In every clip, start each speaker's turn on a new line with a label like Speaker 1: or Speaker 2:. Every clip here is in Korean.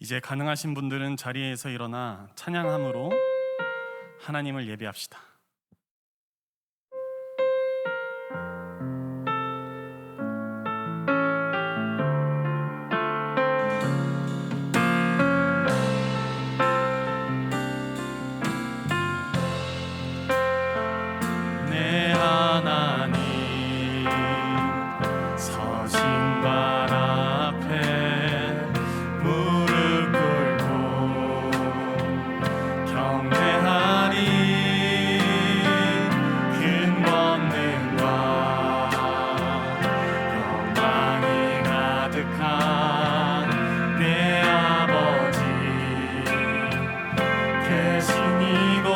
Speaker 1: 이제 가능하신 분들은 자리에서 일어나 찬양함으로 하나님을 예배합시다. 내 하나님 서신 발 앞에 무릎 꿇고 경배하리. 큰 권능과 영광이 가득한 내 아버지 계신 이곳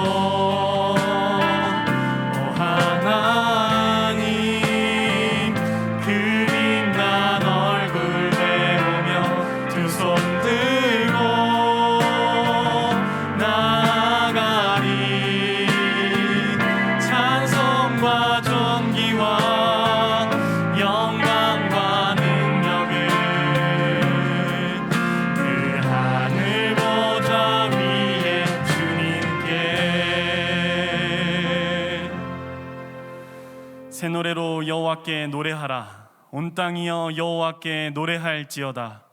Speaker 1: 새 노래로 여호와께 노래하라. 온 땅이여 여호와께 노래할지어다.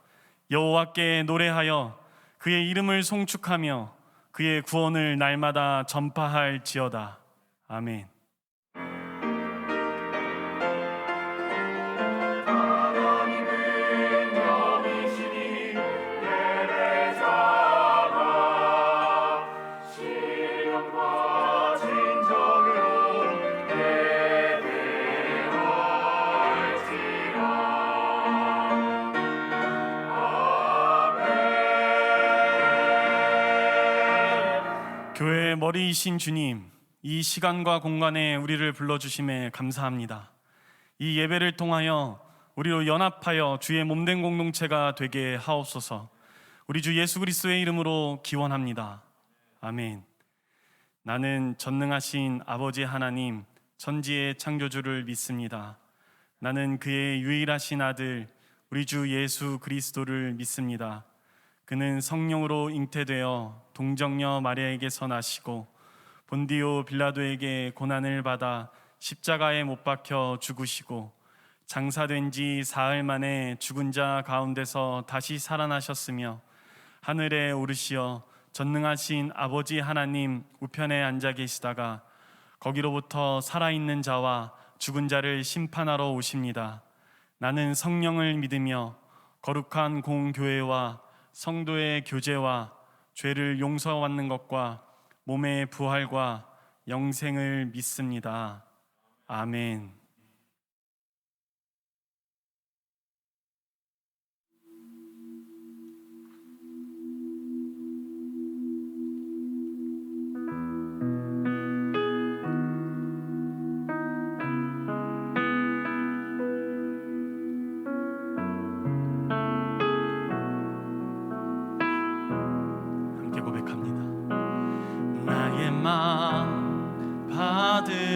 Speaker 1: 여호와께 노래하여 그의 이름을 송축하며 그의 구원을 날마다 전파할지어다. 아멘. 교회의 머리이신 주님, 이 시간과 공간에 우리를 불러주심에 감사합니다. 이 예배를 통하여 우리로 연합하여 주의 몸된 공동체가 되게 하옵소서. 우리 주 예수 그리스도의 이름으로 기원합니다. 아멘. 나는 전능하신 아버지 하나님, 천지의 창조주를 믿습니다. 나는 그의 유일하신 아들 우리 주 예수 그리스도를 믿습니다. 그는 성령으로 잉태되어 동정녀 마리아에게서 나시고 본디오 빌라도에게 고난을 받아 십자가에 못 박혀 죽으시고 장사된 지 사흘 만에 죽은 자 가운데서 다시 살아나셨으며 하늘에 오르시어 전능하신 아버지 하나님 우편에 앉아 계시다가 거기로부터 살아있는 자와 죽은 자를 심판하러 오십니다. 나는 성령을 믿으며 거룩한 공교회와 성도의 교제와 죄를 용서받는 것과 몸의 부활과 영생을 믿습니다. 아멘. 나의 마음 받으소서.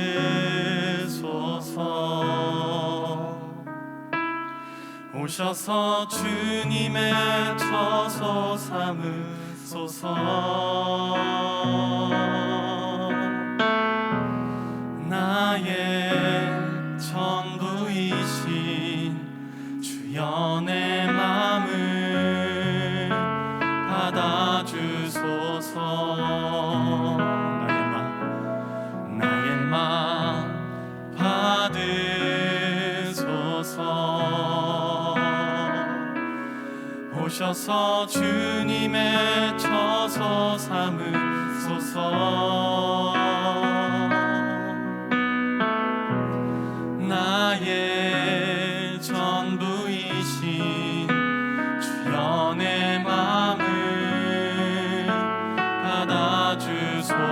Speaker 1: 오셔서 주님의 처소 삼으소서. 나의 전부이신 주여 내 마음을 받아주소서. 나의 마음 받으소서. 오셔서 주님의 처소 삼으소서. 나의 전부이신 주여 내 마음을 받아주소서.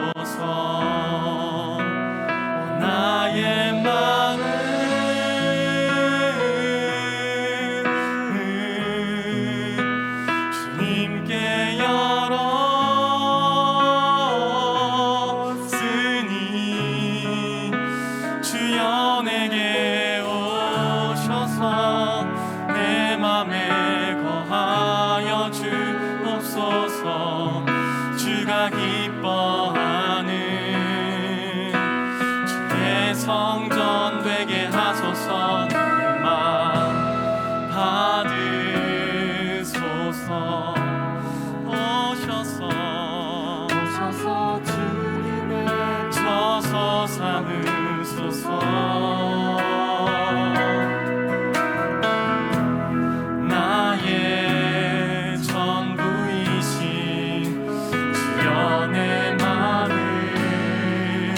Speaker 1: 나의 마음을 주님께 열었으니 하소서. 주가 기뻐하는 주의 성전 되게 하소서. 만 받으소서. 오셔서 주님의 저소 삼으소서. 나의 전부이신 주여 내 마음을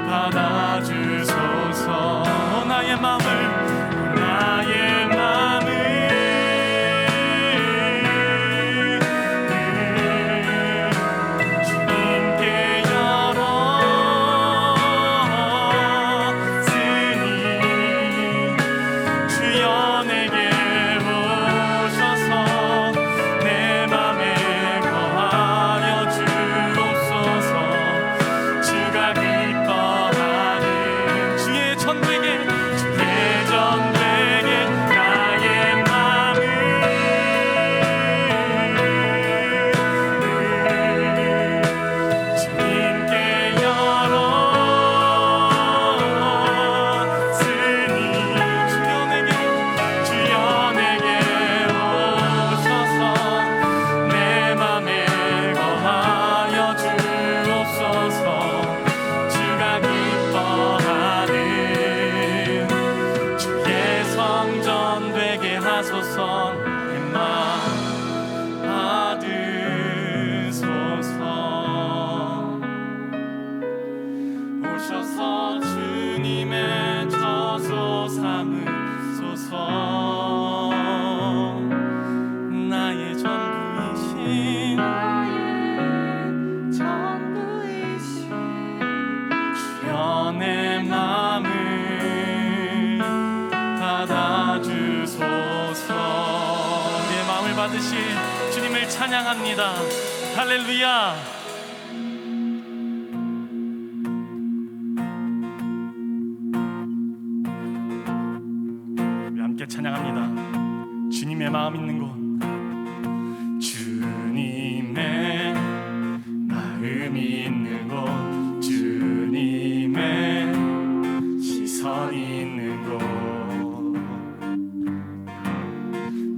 Speaker 1: 받아주소서. 나의 오셔서 주님의 저소 삼으소서. 나의 전부이신 주여 내 맘을 받아주소서. 내 마음을 받으실 주님을 찬양합니다. 할렐루야. 찬양합니다. 주님의 마음 있는 곳, 주님의 마음 있는 곳, 주님의 시선 있는 곳,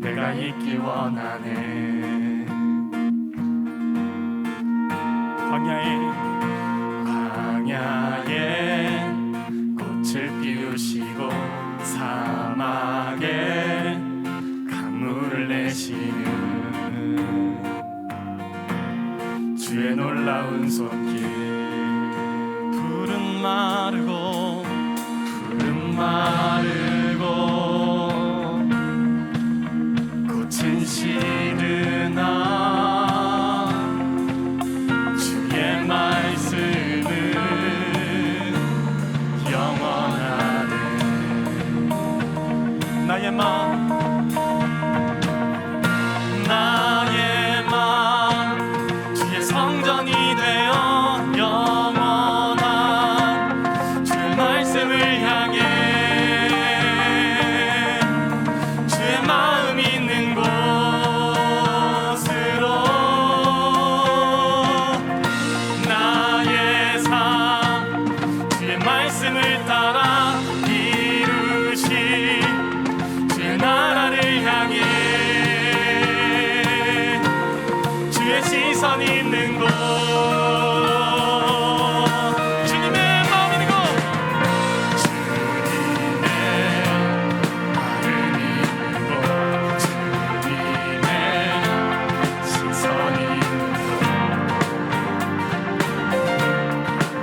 Speaker 1: 내가 있기 원하네. 광야에 꽃을 피우시고 사막에 강물을 내시는 주의 놀라운 손길. 푸른 마르고 꽃은 시드나 주의 말씀은 영원하네. 나의 마음 주의 성전이 되어 영원한 주의 말씀을 향해 주의 마음 있는 곳으로 나의 삶 주의 말씀을 따라 이루시 나라를 향해 주의 시선 있는 곳, 주님의 마음 있는 곳, 주님의 마음 있는 곳, 주님의 시선 있는 곳,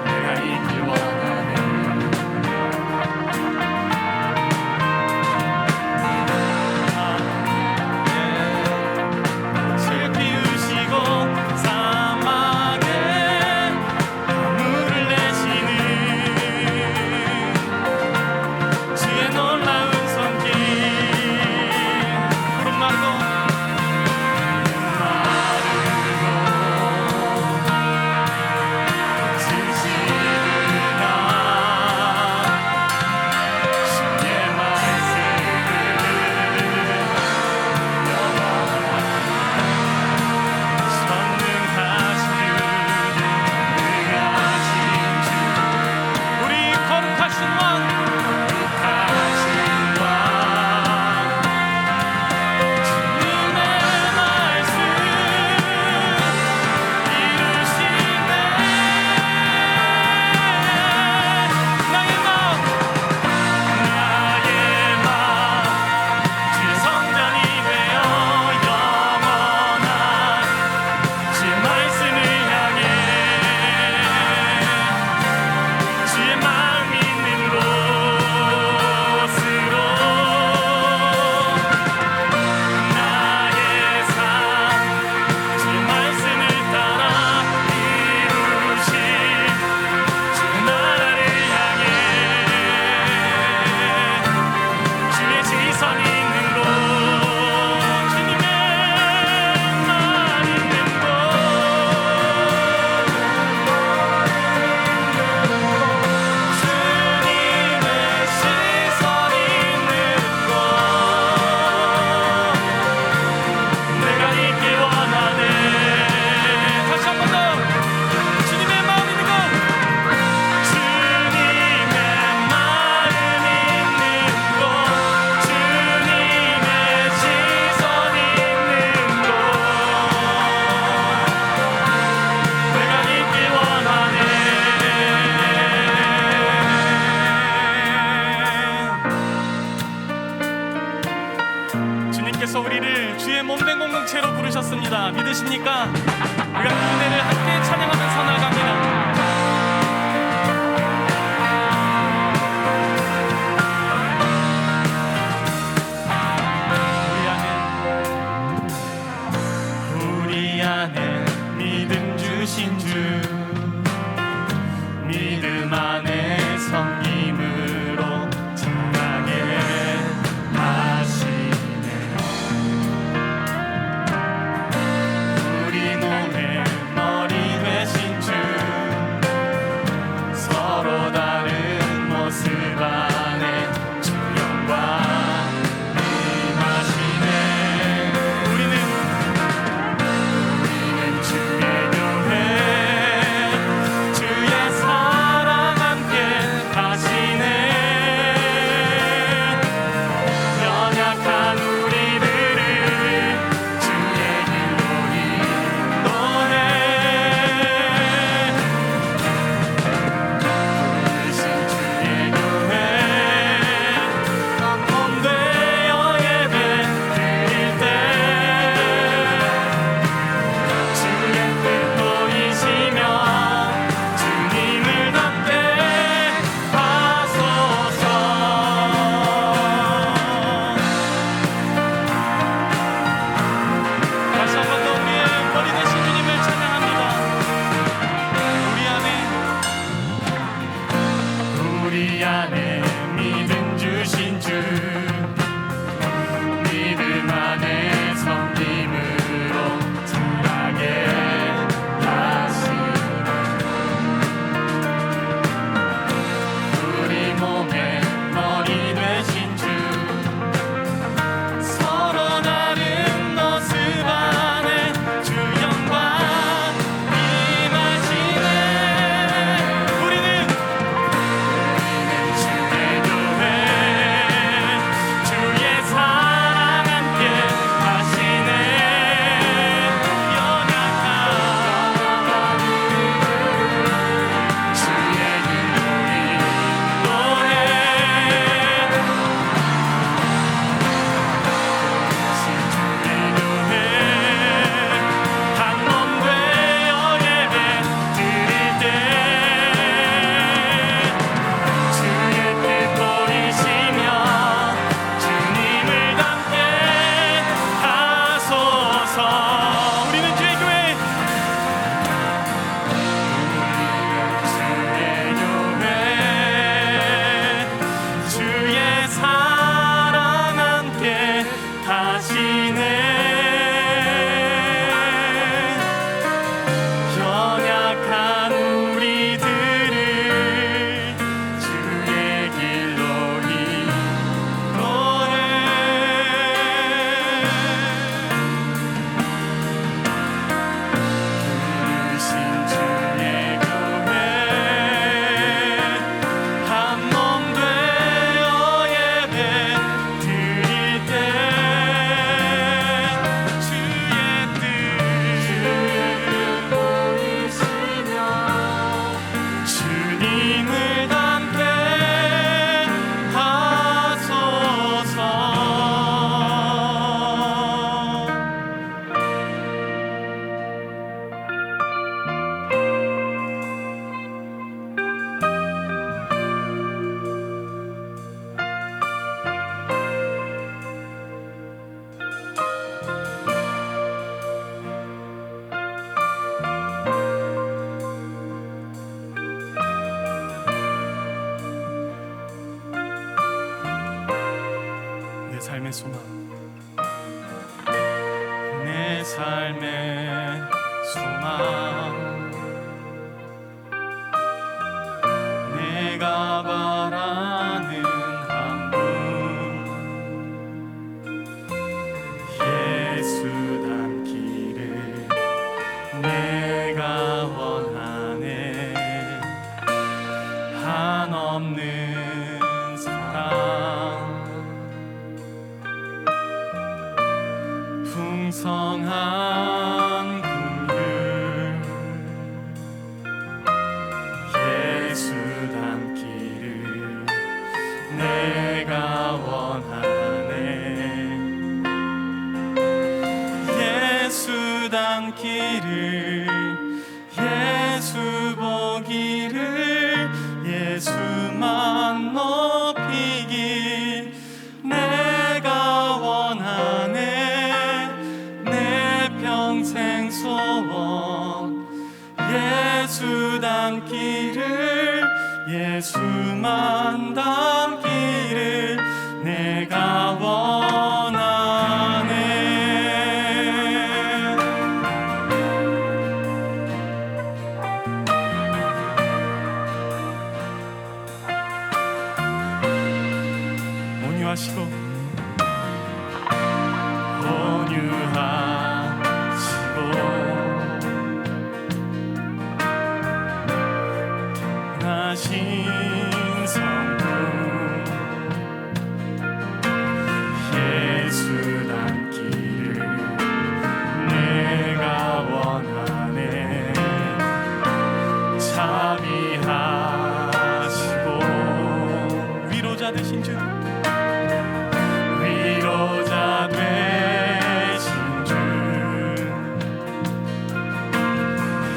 Speaker 1: 내가 있기 원하네. 피우시고 사막에 계십니까? 우리가 그 은혜를 함께 찬양하면서 나갑니다. 우리 안에 믿음 주신 주, 믿음 안에 섬김으로 자라게 하시네. 우리 몸의 머리 되신 주, 서로 다른 모습 안에 주 영광 임하시네. 우리는 주의 교회, 주의 사랑 함께 하시네. 연약한 우리들을 주의 길로 인도해. 부르신 주의 교회, 몸 되어 예배 드릴 때 주의 뜻 보이시며 주님을 닮게 하소서. 다시 한 번 더 우리의 머리 되신 주님을 찬양합니다. 우리 안에 믿음 주신 주, 믿음 안에 섬김으로 자라게 하시네. 우리 몸의 머리 되신 주, 서로 다른 모습 안에 주 영광 임하시네. 우리는 주의 교회, 주의 사랑 함께 하시네. 연약한 주의 길로 인도해. 주의 교회, 한 몸 되어 예배 드릴 때 주의 뜻 보이시며 주님을 닮게 하소서. 우리는 주의 교회, 주의 사랑 함께 하시네. 연약한 우리들을 주의 길로 인도해. 부르신 주의 교회, 한 몸 되어 예배 드릴 때 주의 뜻 보이시며 주님을 닮게 하소서. 내 삶의 소망, 내 삶의 소망, 내가 바라는 한 분, 예수 닮기를 내가 원하네. 한없는 사랑, 풍성한 긍휼, 보기를 예수 보기를 예수만 높이기 내가 원하네 내 평생 소원 예수 닮기를 예수만 닮기를 내가 원하네. 온유하시고 나신 성부 예수 닮기를 내가 원하네 자비하시고 위로자 되신 주 위로자 되신 주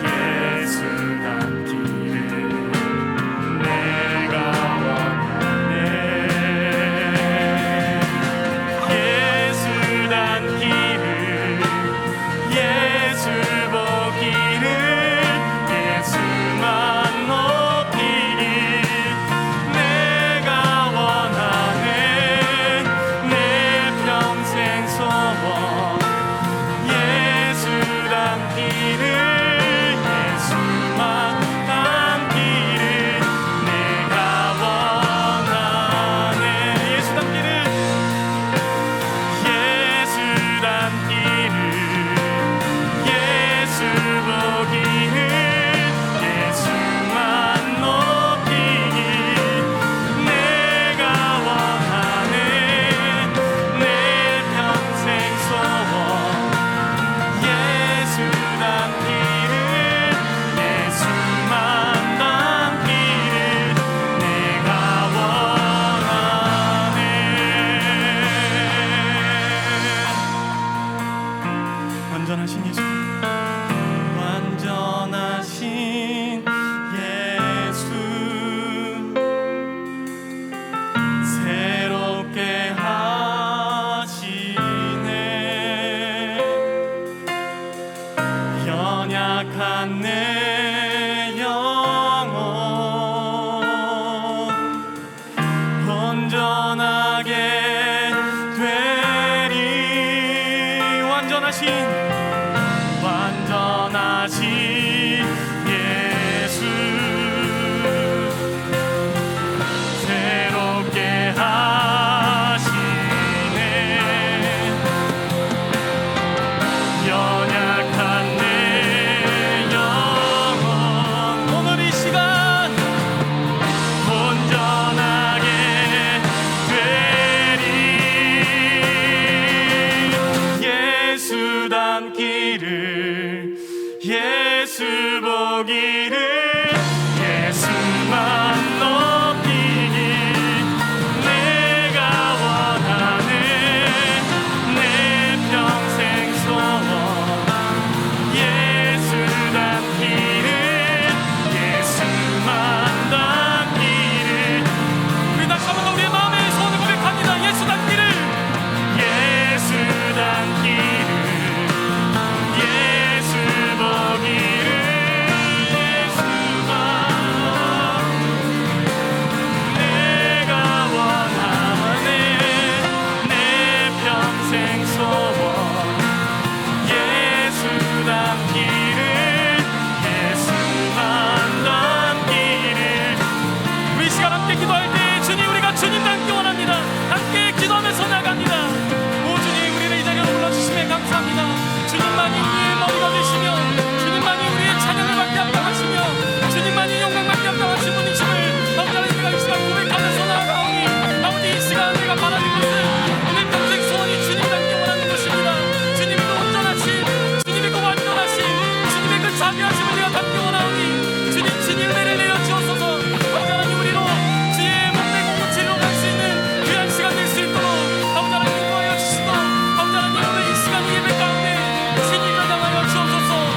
Speaker 1: 예수 닮기를 내가 원하네 예수 닮기를 예수 보기를 예수만 높이기 내가 원하네 내 평생 소원 예수 닮기를 예수만 닮기를 내가 원하네 예수 닮기를 예수 닮기를 예수 보기를 예수만 높이기 내가 원하네 내 평생 소원 예수 닮기를 예수만 닮기를 내가 원하네. 완전하신 예수 완전하신 예수 새롭게 하시네 연약한 내 영혼 온전하게 되리 완전하신 예수 새롭게 하시네 연약한 내 영혼 오늘 이 시간 온전하게 되리 예수 닮기를 예수 보기를 예수만 높이기 내가 원하네 내 평생 소원 예수 닮기를 예수만 닮기를 우리 다시 한번 우리의 마음의 소원을 고백합니다 예수 닮기를 예수 닮기를 예수 보기를 예수만 내가 원하네 내 평생 소원 예수 닮기를 예수만 닮기를 우리 시간 함께 기도할 때 주님 우리가 주님 닮기 원합니다 함께 기도하면서 나갑니다 오 주님 우리를 이 자리로 불러주시면 감사합니다 주님만이 우리의 머리가 되시며 주님만이 우리의 찬양을 받게 합당하시며 주님만이 영광 받게 합당하신 분이심을 아버지 하나님 내가 이 시간 고백하면서 나아가오니 아버지 이 시간 내가 바라는 것은 내 평생 소원이 주님 닮기 원하는 것입니다 주님이 그 온전하신 주님이 그 완전하신 주님의 그 자비하심을 내가 닮기 원하오니 주님 진의 은혜를 내려 주옵소서 아버지 하나님 우리로 주의 몸매 공동체로 갈 수 있는 귀한 시간 될 수 있도록 아버지 하나님 인도하여 주시고 아버지 하나님 오늘 이 시간 예배 가운데 신이 전당하여 주옵소서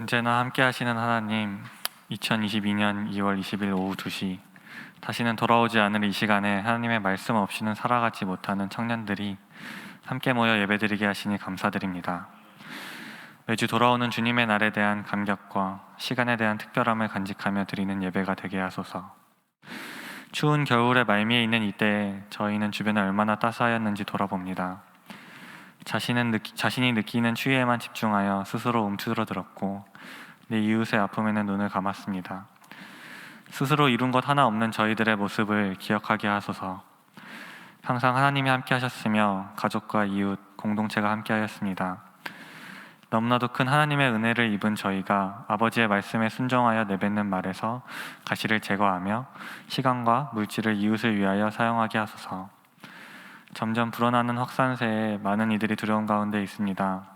Speaker 2: 언제나 함께 하시는 하나님, 2022년 2월 20일 오후 2시 다시는 돌아오지 않을 이 시간에 하나님의 말씀 없이는 살아가지 못하는 청년들이 함께 모여 예배드리게 하시니 감사드립니다. 매주 돌아오는 주님의 날에 대한 감격과 시간에 대한 특별함을 간직하며 드리는 예배가 되게 하소서. 추운 겨울의 말미에 있는 이때에 저희는 주변에 얼마나 따스하였는지 돌아봅니다. 자신이 느끼는 추위에만 집중하여 스스로 움츠러들었고 내 이웃의 아픔에는 눈을 감았습니다. 스스로 이룬 것 하나 없는 저희들의 모습을 기억하게 하소서. 항상 하나님이 함께 하셨으며 가족과 이웃, 공동체가 함께 하였습니다. 너무나도 큰 하나님의 은혜를 입은 저희가 아버지의 말씀에 순종하여 내뱉는 말에서 가시를 제거하며 시간과 물질을 이웃을 위하여 사용하게 하소서. 점점 불어나는 확산세에 많은 이들이 두려운 가운데 있습니다.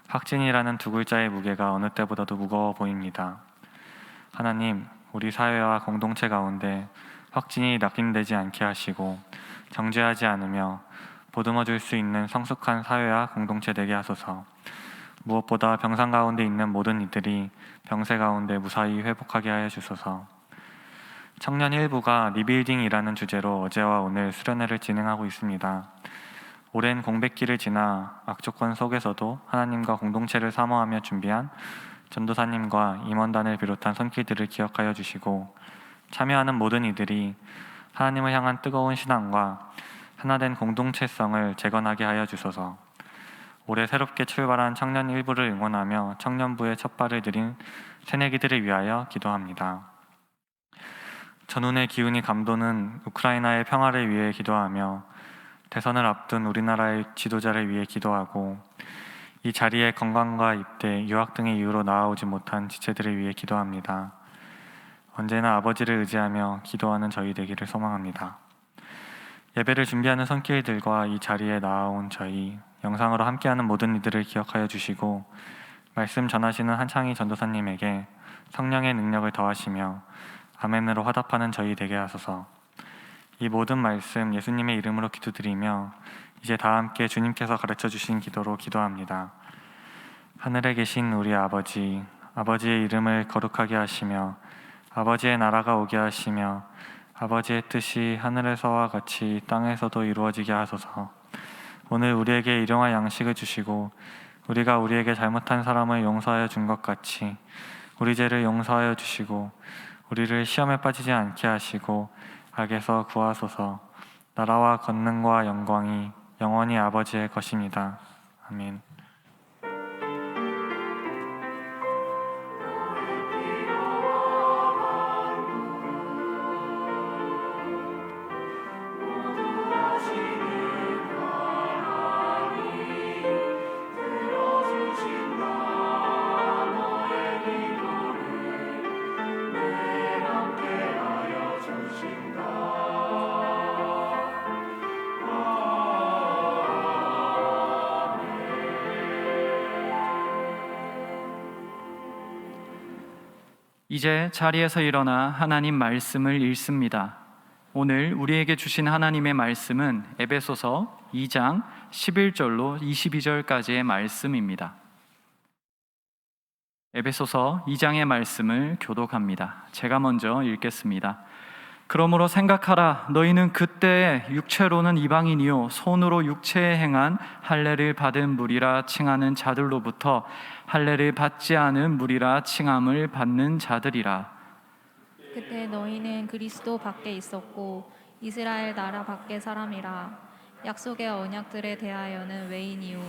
Speaker 2: 확진이라는 두 글자의 무게가 어느 때보다도 무거워 보입니다. 하나님, 우리 사회와 공동체 가운데 확진이 낙인되지 않게 하시고 정죄하지 않으며 보듬어 줄 수 있는 성숙한 사회와 공동체 되게 하소서. 무엇보다 병상 가운데 있는 모든 이들이 병세 가운데 무사히 회복하게 하여 주소서. 청년 일부가 리빌딩이라는 주제로 어제와 오늘 수련회를 진행하고 있습니다. 오랜 공백기를 지나 악조건 속에서도 하나님과 공동체를 사모하며 준비한 전도사님과 임원단을 비롯한 손길들을 기억하여 주시고 참여하는 모든 이들이 하나님을 향한 뜨거운 신앙과 하나된 공동체성을 재건하게 하여 주소서. 올해 새롭게 출발한 청년 일부를 응원하며 청년부의 첫 발을 들인 새내기들을 위하여 기도합니다. 전운의 기운이 감도는 우크라이나의 평화를 위해 기도하며 대선을 앞둔 우리나라의 지도자를 위해 기도하고 이 자리에 건강과 입대, 유학 등의 이유로 나아오지 못한 지체들을 위해 기도합니다. 언제나 아버지를 의지하며 기도하는 저희 되기를 소망합니다. 예배를 준비하는 손길들과 이 자리에 나아온 저희, 영상으로 함께하는 모든 이들을 기억하여 주시고 말씀 전하시는 한창희 전도사님에게 성령의 능력을 더하시며 아멘으로 화답하는 저희 되게 하소서. 이 모든 말씀 예수님의 이름으로 기도드리며 이제 다 함께 주님께서 가르쳐 주신 기도로 기도합니다. 하늘에 계신 우리 아버지, 아버지의 이름을 거룩하게 하시며 아버지의 나라가 오게 하시며 아버지의 뜻이 하늘에서와 같이 땅에서도 이루어지게 하소서. 오늘 우리에게 일용할 양식을 주시고 우리가 우리에게 잘못한 사람을 용서하여 준 것 같이 우리 죄를 용서하여 주시고 우리를 시험에 빠지지 않게 하시고 악에서 구하소서. 나라와 권능과 영광이 영원히 아버지의 것입니다. 아멘.
Speaker 3: 이제 자리에서 일어나 하나님 말씀을 읽습니다. 오늘 우리에게 주신 하나님의 말씀은 에베소서 2장 11절로 22절까지의 말씀입니다. 에베소서 2장의 말씀을 교독합니다. 제가 먼저 읽겠습니다. 그러므로 생각하라. 너희는 그때에 육체로는 이방인이요 손으로 육체에 행한 할례를 받은 무리라 칭하는 자들로부터 할례를 받지 않은 무리라 칭함을 받는 자들이라.
Speaker 4: 그때 너희는 그리스도 밖에 있었고 이스라엘 나라 밖의 사람이라. 약속의 언약들에 대하여는 외인이요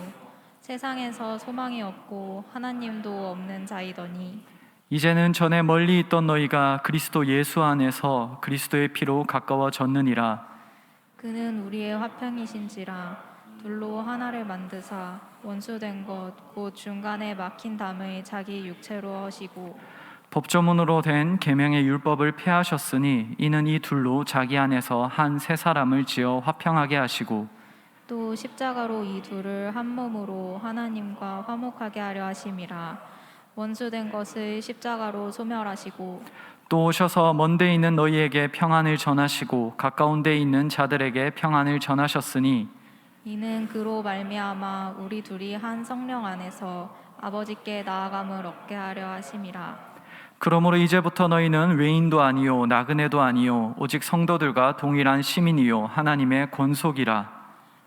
Speaker 4: 세상에서 소망이 없고 하나님도 없는 자이더니
Speaker 3: 이제는 전에 멀리 있던 너희가 그리스도 예수 안에서 그리스도의 피로 가까워졌느니라.
Speaker 4: 그는 우리의 화평이신지라. 둘로 하나를 만드사 원수된 것 곧 중간에 막힌 담을 자기 육체로 하시고
Speaker 3: 법조문으로 된 계명의 율법을 폐하셨으니 이는 이 둘로 자기 안에서 한 새 사람을 지어 화평하게 하시고
Speaker 4: 또 십자가로 이 둘을 한 몸으로 하나님과 화목하게 하려 하심이라. 원수된 것을 십자가로 소멸하시고
Speaker 3: 또 오셔서 먼데 있는 너희에게 평안을 전하시고 가까운 데 있는 자들에게 평안을 전하셨으니
Speaker 4: 이는 그로 말미암아 우리 둘이 한 성령 안에서 아버지께 나아감을 얻게 하려 하심이라.
Speaker 3: 그러므로 이제부터 너희는 외인도 아니요 나그네도 아니요 오직 성도들과 동일한 시민이요 하나님의 권속이라.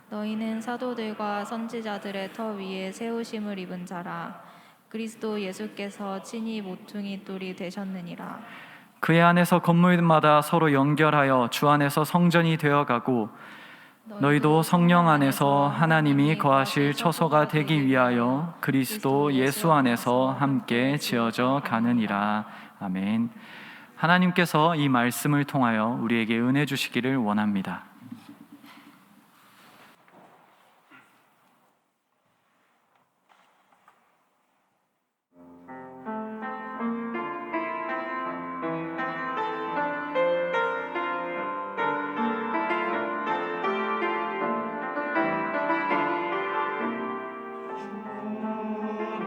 Speaker 4: 너희는 사도들과 선지자들의 터 위에 세우심을 입은 자라. 그리스도 예수께서 친히 모퉁이 돌이 되셨느니라.
Speaker 3: 그의 안에서 건물마다 서로 연결하여 주 안에서 성전이 되어가고 너희도 성령 안에서 하나님이 거하실 처소가 되기 위하여 그리스도 예수 안에서 함께 지어져 가느니라. 아멘. 하나님께서 이 말씀을 통하여 우리에게 은혜 주시기를 원합니다.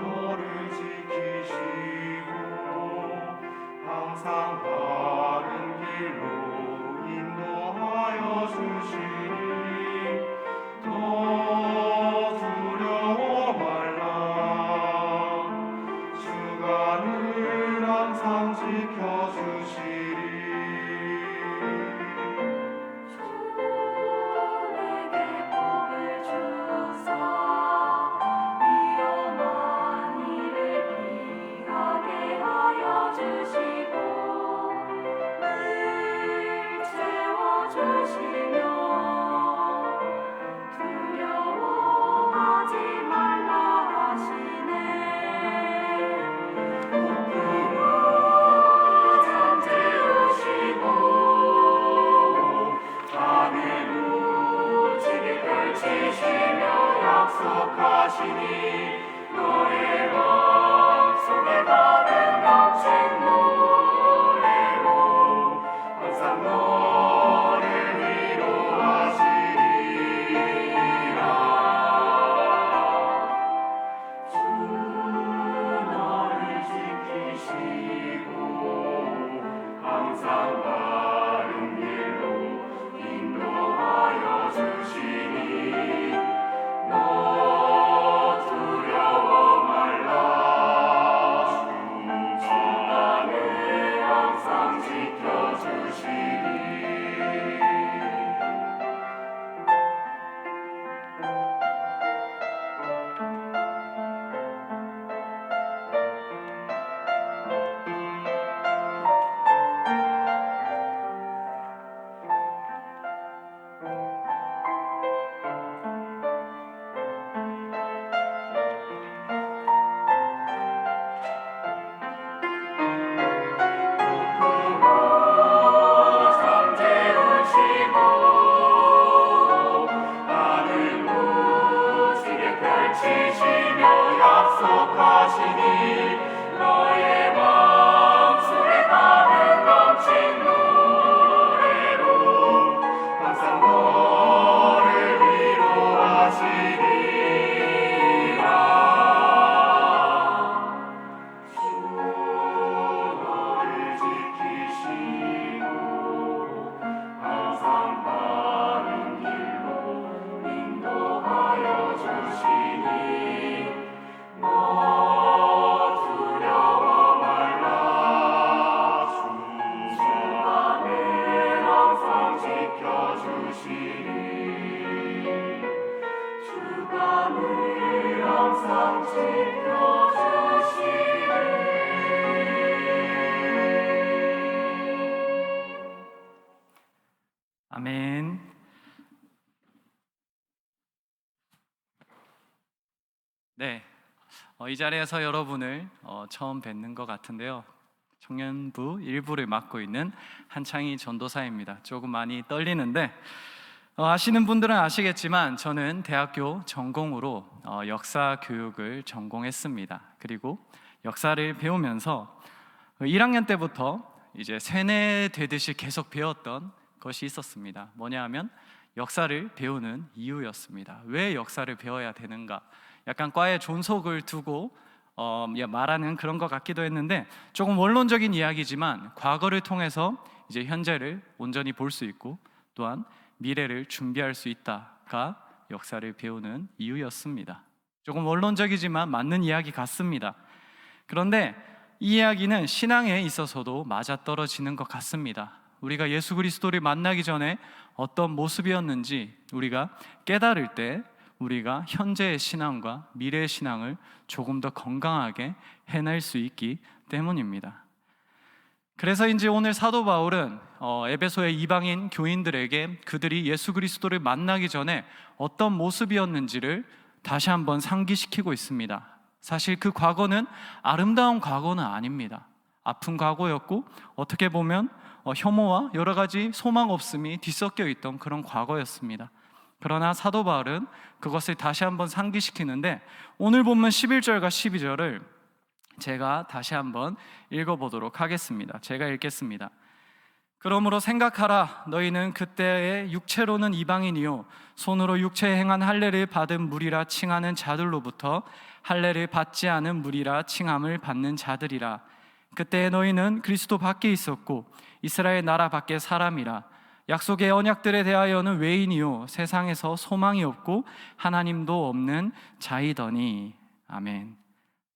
Speaker 5: 너를 지키시고 항상 바른 길로 인도하여 주시니 너 두려워 말라. 주가 늘 항상 지켜주시리.
Speaker 6: 내게 복을 주사 위험한 일을 피하게 하여 주시고 늘 채워주시며 두려워하지 말라 하시네. 높으로 잠재우시고 하늘 무지개 펼치시며 약속하시니 너의 마음속에 가득 넘친 노래로 항상 너를 위로하시리라. 주 너를 지키시고 항상 바른 길로 인도하여 주시니 너 두려워 말라. 주가 늘 항상 지켜주시니. 잠재우시고 하늘 무지개 펼치시며 약속하시니 너의 마음속에 가득 넘친 노래로 항상 너를 위로하시리라. 주 너를 지키시고 항상 바른 길로 인도하여 주시니 너 두려워 말라. 주가 늘 항상 지켜주시니. 주가 늘 항상 지켜주시니.
Speaker 3: 아멘. 네, 이 자리에서 여러분을 처음 뵙는 것 같은데요. 청년부 일부를 맡고 있는 한창희 전도사입니다. 조금 많이 떨리는데 아시는 분들은 아시겠지만 저는 대학교 전공으로 역사 교육을 전공했습니다. 그리고 역사를 배우면서 1학년 때부터 이제 세뇌되듯이 계속 배웠던 것이 있었습니다. 뭐냐 하면 역사를 배우는 이유였습니다. 왜 역사를 배워야 되는가? 약간 과에 존속을 두고 말하는 그런 것 같기도 했는데 조금 원론적인 이야기지만 과거를 통해서 이제 현재를 온전히 볼 수 있고 또한 미래를 준비할 수 있다가 역사를 배우는 이유였습니다. 조금 원론적이지만 맞는 이야기 같습니다. 그런데 이 이야기는 신앙에 있어서도 맞아떨어지는 것 같습니다. 우리가 예수 그리스도를 만나기 전에 어떤 모습이었는지 우리가 깨달을 때 우리가 현재의 신앙과 미래의 신앙을 조금 더 건강하게 해낼 수 있기 때문입니다. 그래서인지 오늘 사도 바울은 에베소의 이방인 교인들에게 그들이 예수 그리스도를 만나기 전에 어떤 모습이었는지를 다시 한번 상기시키고 있습니다. 사실 그 과거는 아름다운 과거는 아닙니다. 아픈 과거였고 어떻게 보면 혐오와 여러 가지 소망 없음이 뒤섞여 있던 그런 과거였습니다. 그러나 사도 바울은 그것을 다시 한번 상기시키는데 오늘 본문 11절과 12절을 제가 다시 한번 읽어보도록 하겠습니다. 제가 읽겠습니다. 그러므로 생각하라. 너희는 그때의 육체로는 이방인이요 손으로 육체에 행한 할례를 받은 무리라 칭하는 자들로부터 할례를 받지 않은 무리라 칭함을 받는 자들이라. 그때 너희는 그리스도 밖에 있었고 이스라엘 나라 밖의 사람이라. 약속의 언약들에 대하여는 외인이요 세상에서 소망이 없고 하나님도 없는 자이더니. 아멘.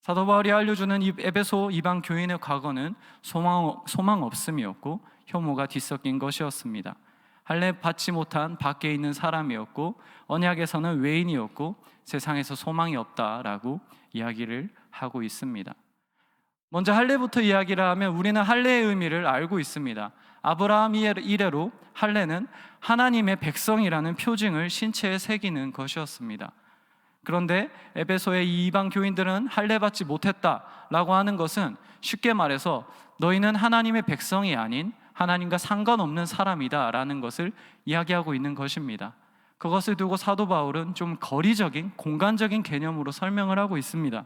Speaker 3: 사도 바울이 알려주는 이 에베소 이방 교인의 과거는 소망 없음이었고 혐오가 뒤섞인 것이었습니다. 할례 받지 못한 밖에 있는 사람이었고 언약에서는 외인이었고 세상에서 소망이 없다라고 이야기를 하고 있습니다. 먼저 할례부터 이야기를 하면 우리는 할례의 의미를 알고 있습니다. 아브라함 이래로 할례는 하나님의 백성이라는 표징을 신체에 새기는 것이었습니다. 그런데 에베소의 이 이방 교인들은 할례 받지 못했다라고 하는 것은 쉽게 말해서 너희는 하나님의 백성이 아닌 하나님과 상관없는 사람이다라는 것을 이야기하고 있는 것입니다. 그것을 두고 사도 바울은 좀 거리적인 공간적인 개념으로 설명을 하고 있습니다.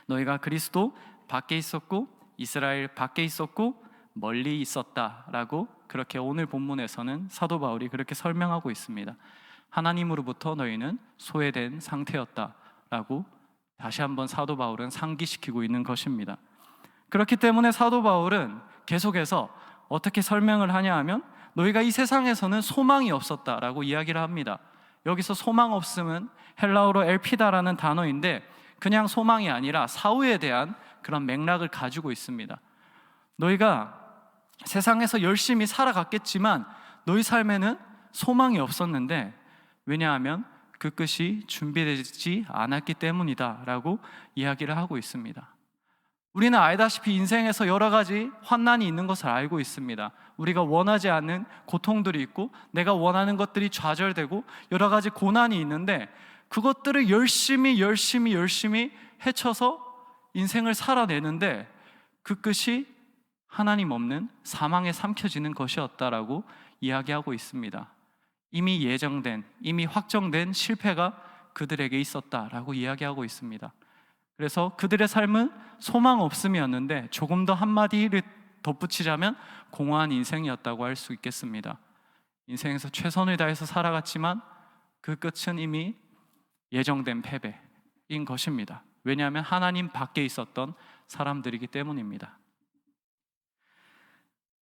Speaker 3: 너희가 그리스도 밖에 있었고 이스라엘 밖에 있었고 멀리 있었다라고 그렇게 오늘 본문에서는 사도 바울이 그렇게 설명하고 있습니다. 하나님으로부터 너희는 소외된 상태였다라고 다시 한번 사도 바울은 상기시키고 있는 것입니다. 그렇기 때문에 사도 바울은 계속해서 어떻게 설명을 하냐 하면 너희가 이 세상에서는 소망이 없었다라고 이야기를 합니다. 여기서 소망 없음은 헬라어로 엘피다라는 단어인데 그냥 소망이 아니라 사후에 대한 그런 맥락을 가지고 있습니다. 너희가 세상에서 열심히 살아갔겠지만 너희 삶에는 소망이 없었는데 왜냐하면 그 끝이 준비되지 않았기 때문이다 라고 이야기를 하고 있습니다. 우리는 알다시피 인생에서 여러 가지 환난이 있는 것을 알고 있습니다. 우리가 원하지 않는 고통들이 있고 내가 원하는 것들이 좌절되고 여러 가지 고난이 있는데 그것들을 열심히 헤쳐서 인생을 살아내는데 그 끝이 하나님 없는 사망에 삼켜지는 것이었다라고 이야기하고 있습니다. 이미 예정된, 이미 확정된 실패가 그들에게 있었다라고 이야기하고 있습니다. 그래서 그들의 삶은 소망 없음이었는데 조금 더 한마디를 덧붙이자면 공허한 인생이었다고 할 수 있겠습니다. 인생에서 최선을 다해서 살아갔지만 그 끝은 이미 예정된 패배인 것입니다. 왜냐하면 하나님 밖에 있었던 사람들이기 때문입니다.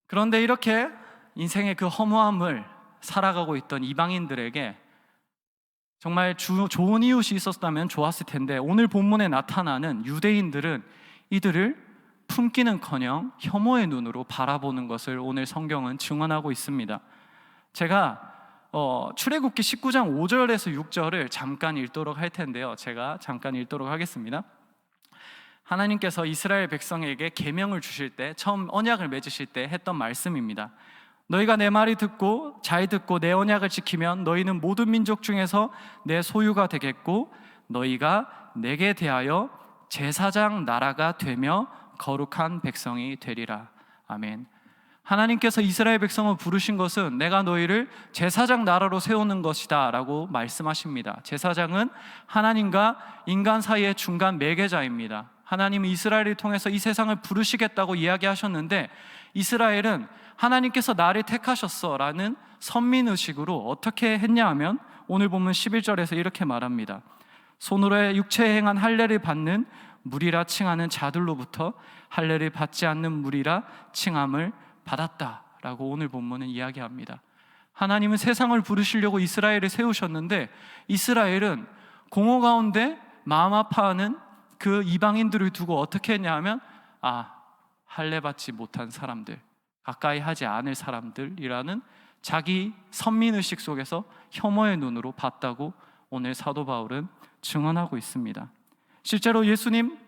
Speaker 3: 그런데 이렇게 인생의 그 허무함을 살아가고 있던 이방인들에게 정말 좋은 이웃이 있었다면 좋았을 텐데 오늘 본문에 나타나는 유대인들은 이들을 품기는커녕 혐오의 눈으로 바라보는 것을 오늘 성경은 증언하고 있습니다. 제가 출애굽기 19장 5절에서 6절을 잠깐 읽도록 할 텐데요. 제가 잠깐 읽도록 하겠습니다. 하나님께서 이스라엘 백성에게 계명을 주실 때 처음 언약을 맺으실 때 했던 말씀입니다. 너희가 내 말이 잘 듣고 내 언약을 지키면 너희는 모든 민족 중에서 내 소유가 되겠고 너희가 내게 대하여 제사장 나라가 되며 거룩한 백성이 되리라. 아멘. 하나님께서 이스라엘 백성을 부르신 것은 내가 너희를 제사장 나라로 세우는 것이다 라고 말씀하십니다. 제사장은 하나님과 인간 사이의 중간 매개자입니다. 하나님은 이스라엘을 통해서 이 세상을 부르시겠다고 이야기하셨는데 이스라엘은 하나님께서 나를 택하셨어 라는 선민의식으로 어떻게 했냐 하면 오늘 보면 11절에서 이렇게 말합니다. 손으로 육체에 행한 할례를 받는 무리라 칭하는 자들로부터 할례를 받지 않는 무리라 칭함을 받았다라고 오늘 본문은 이야기합니다. 하나님은 세상을 부르시려고 이스라엘을 세우셨는데 이스라엘은 공허 가운데 마음 아파하는 그 이방인들을 두고 어떻게 했냐 하면 할례 받지 못한 사람들, 가까이 하지 않을 사람들이라는 자기 선민의식 속에서 혐오의 눈으로 봤다고 오늘 사도 바울은 증언하고 있습니다. 실제로 예수님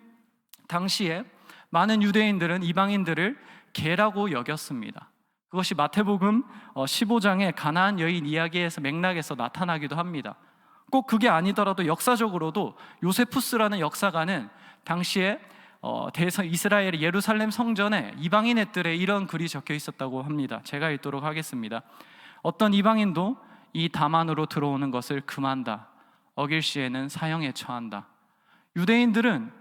Speaker 3: 당시에 많은 유대인들은 이방인들을 개라고 여겼습니다. 그것이 마태복음 15장의 가나안 여인 이야기에서 맥락에서 나타나기도 합니다. 꼭 그게 아니더라도 역사적으로도 요세푸스라는 역사가는 당시에 이스라엘의 예루살렘 성전에 이방인의 뜰에 이런 글이 적혀 있었다고 합니다. 제가 읽도록 하겠습니다. 어떤 이방인도 이 담안으로 들어오는 것을 금한다. 어길 시에는 사형에 처한다. 유대인들은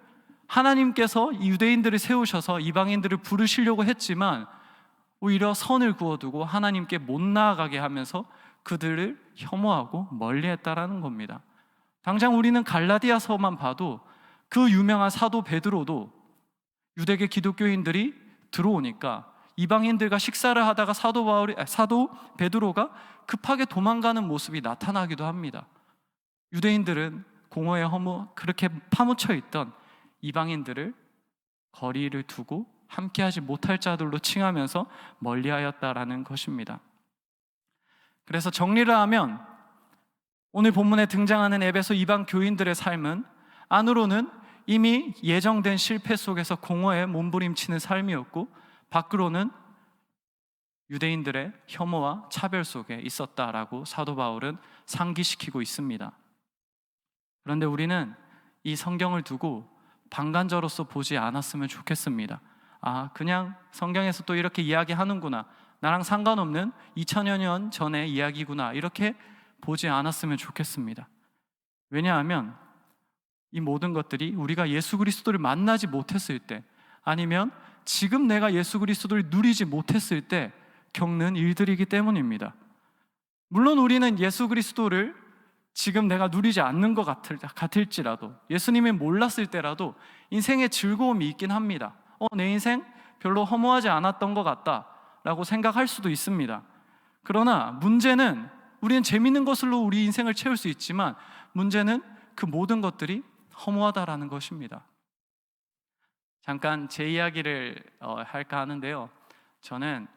Speaker 3: 하나님께서 이 유대인들을 세우셔서 이방인들을 부르시려고 했지만 오히려 선을 그어두고 하나님께 못 나아가게 하면서 그들을 혐오하고 멀리했다라는 겁니다. 당장 우리는 갈라디아서만 봐도 그 유명한 사도 베드로도 유대계 기독교인들이 들어오니까 이방인들과 식사를 하다가 사도 베드로가 급하게 도망가는 모습이 나타나기도 합니다. 유대인들은 공허에 그렇게 파묻혀 있던 이방인들을 거리를 두고 함께하지 못할 자들로 칭하면서 멀리하였다라는 것입니다. 그래서 정리를 하면 오늘 본문에 등장하는 에베소 이방 교인들의 삶은 안으로는 이미 예정된 실패 속에서 공허에 몸부림치는 삶이었고 밖으로는 유대인들의 혐오와 차별 속에 있었다라고 사도 바울은 상기시키고 있습니다. 그런데 우리는 이 성경을 두고 방관자로서 보지 않았으면 좋겠습니다. 그냥 성경에서 또 이렇게 이야기하는구나, 나랑 상관없는 2000여 년 전의 이야기구나, 이렇게 보지 않았으면 좋겠습니다. 왜냐하면 이 모든 것들이 우리가 예수 그리스도를 만나지 못했을 때, 아니면 지금 내가 예수 그리스도를 누리지 못했을 때 겪는 일들이기 때문입니다. 물론 우리는 예수 그리스도를 지금 내가 누리지 않는 것 같을지라도, 예수님을 몰랐을 때라도 인생의 즐거움이 있긴 합니다. 내 인생 별로 허무하지 않았던 것 같다 라고 생각할 수도 있습니다. 그러나 문제는, 우리는 재밌는 것으로 우리 인생을 채울 수 있지만 문제는 그 모든 것들이 허무하다라는 것입니다. 잠깐 제 이야기를 할까 하는데요, 저는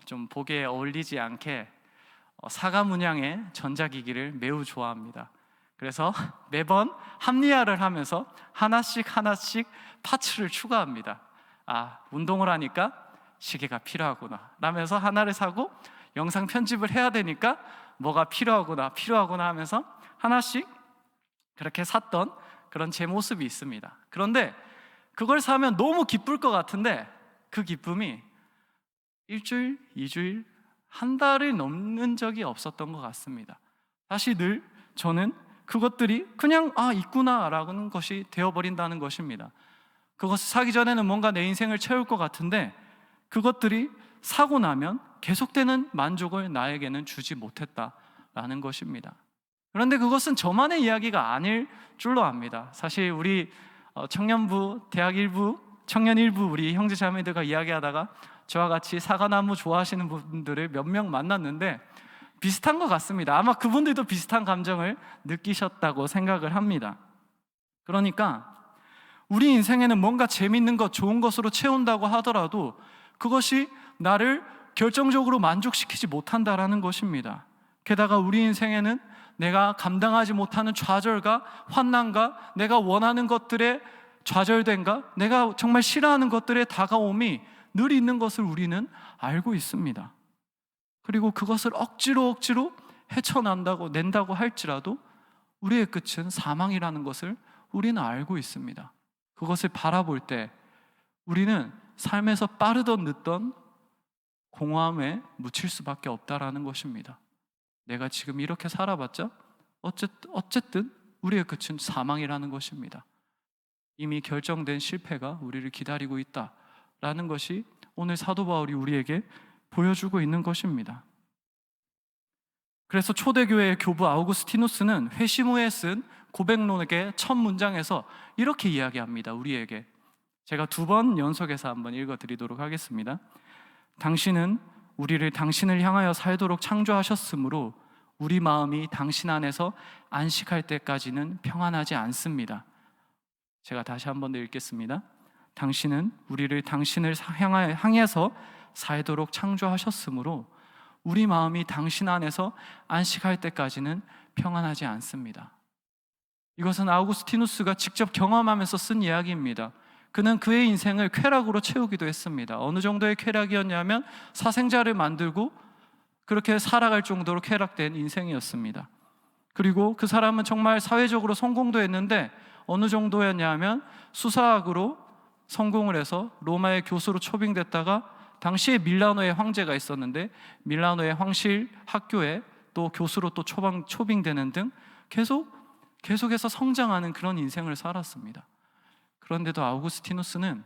Speaker 3: 좀 보기에 어울리지 않게 사과 문양의 전자기기를 매우 좋아합니다. 그래서 매번 합리화를 하면서 하나씩 파츠를 추가합니다. 운동을 하니까 시계가 필요하구나 라면서 하나를 사고, 영상 편집을 해야 되니까 뭐가 필요하구나 하면서 하나씩 그렇게 샀던 그런 제 모습이 있습니다. 그런데 그걸 사면 너무 기쁠 것 같은데 그 기쁨이 일주일, 2주일, 한 달을 넘는 적이 없었던 것 같습니다. 사실 늘 저는 그것들이 그냥 있구나라는 것이 되어버린다는 것입니다. 그것을 사기 전에는 뭔가 내 인생을 채울 것 같은데 그것들이 사고 나면 계속되는 만족을 나에게는 주지 못했다라는 것입니다. 그런데 그것은 저만의 이야기가 아닐 줄로 압니다. 사실 우리 청년부, 대학 일부, 청년 일부 우리 형제 자매들과 이야기하다가 저와 같이 사과나무 좋아하시는 분들을 몇 명 만났는데 비슷한 것 같습니다. 아마 그분들도 비슷한 감정을 느끼셨다고 생각을 합니다. 그러니까 우리 인생에는 뭔가 재밌는 것, 좋은 것으로 채운다고 하더라도 그것이 나를 결정적으로 만족시키지 못한다라는 것입니다. 게다가 우리 인생에는 내가 감당하지 못하는 좌절과 환난과 내가 원하는 것들의 좌절됨과 내가 정말 싫어하는 것들의 다가옴이 늘 있는 것을 우리는 알고 있습니다. 그리고 그것을 억지로 낸다고 할지라도 우리의 끝은 사망이라는 것을 우리는 알고 있습니다. 그것을 바라볼 때 우리는 삶에서 빠르던 늦던 공허함에 묻힐 수밖에 없다라는 것입니다. 내가 지금 이렇게 살아봤자 어쨌든 우리의 끝은 사망이라는 것입니다. 이미 결정된 실패가 우리를 기다리고 있다라는 것이 오늘 사도 바울이 우리에게 보여주고 있는 것입니다. 그래서 초대교회의 교부 아우구스티누스는 회심 후에 쓴 고백론의 첫 문장에서 이렇게 이야기합니다. 우리에게. 제가 2번 연속해서 한번 읽어드리도록 하겠습니다. 당신은 우리를 당신을 향하여 살도록 창조하셨으므로 우리 마음이 당신 안에서 안식할 때까지는 평안하지 않습니다. 제가 다시 한 번 더 읽겠습니다. 당신은 우리를 당신을 향해서 살도록 창조하셨으므로 우리 마음이 당신 안에서 안식할 때까지는 평안하지 않습니다. 이것은 아우구스티누스가 직접 경험하면서 쓴 이야기입니다. 그는 그의 인생을 쾌락으로 채우기도 했습니다. 어느 정도의 쾌락이었냐면 사생자를 만들고 그렇게 살아갈 정도로 쾌락된 인생이었습니다. 그리고 그 사람은 정말 사회적으로 성공도 했는데 어느 정도였냐면 수사학으로 성공을 해서 로마의 교수로 초빙됐다가 당시에 밀라노에 황제가 있었는데 밀라노의 황실 학교에 또 교수로 또 초빙되는 등 계속해서 성장하는 그런 인생을 살았습니다. 그런데도 아우구스티누스는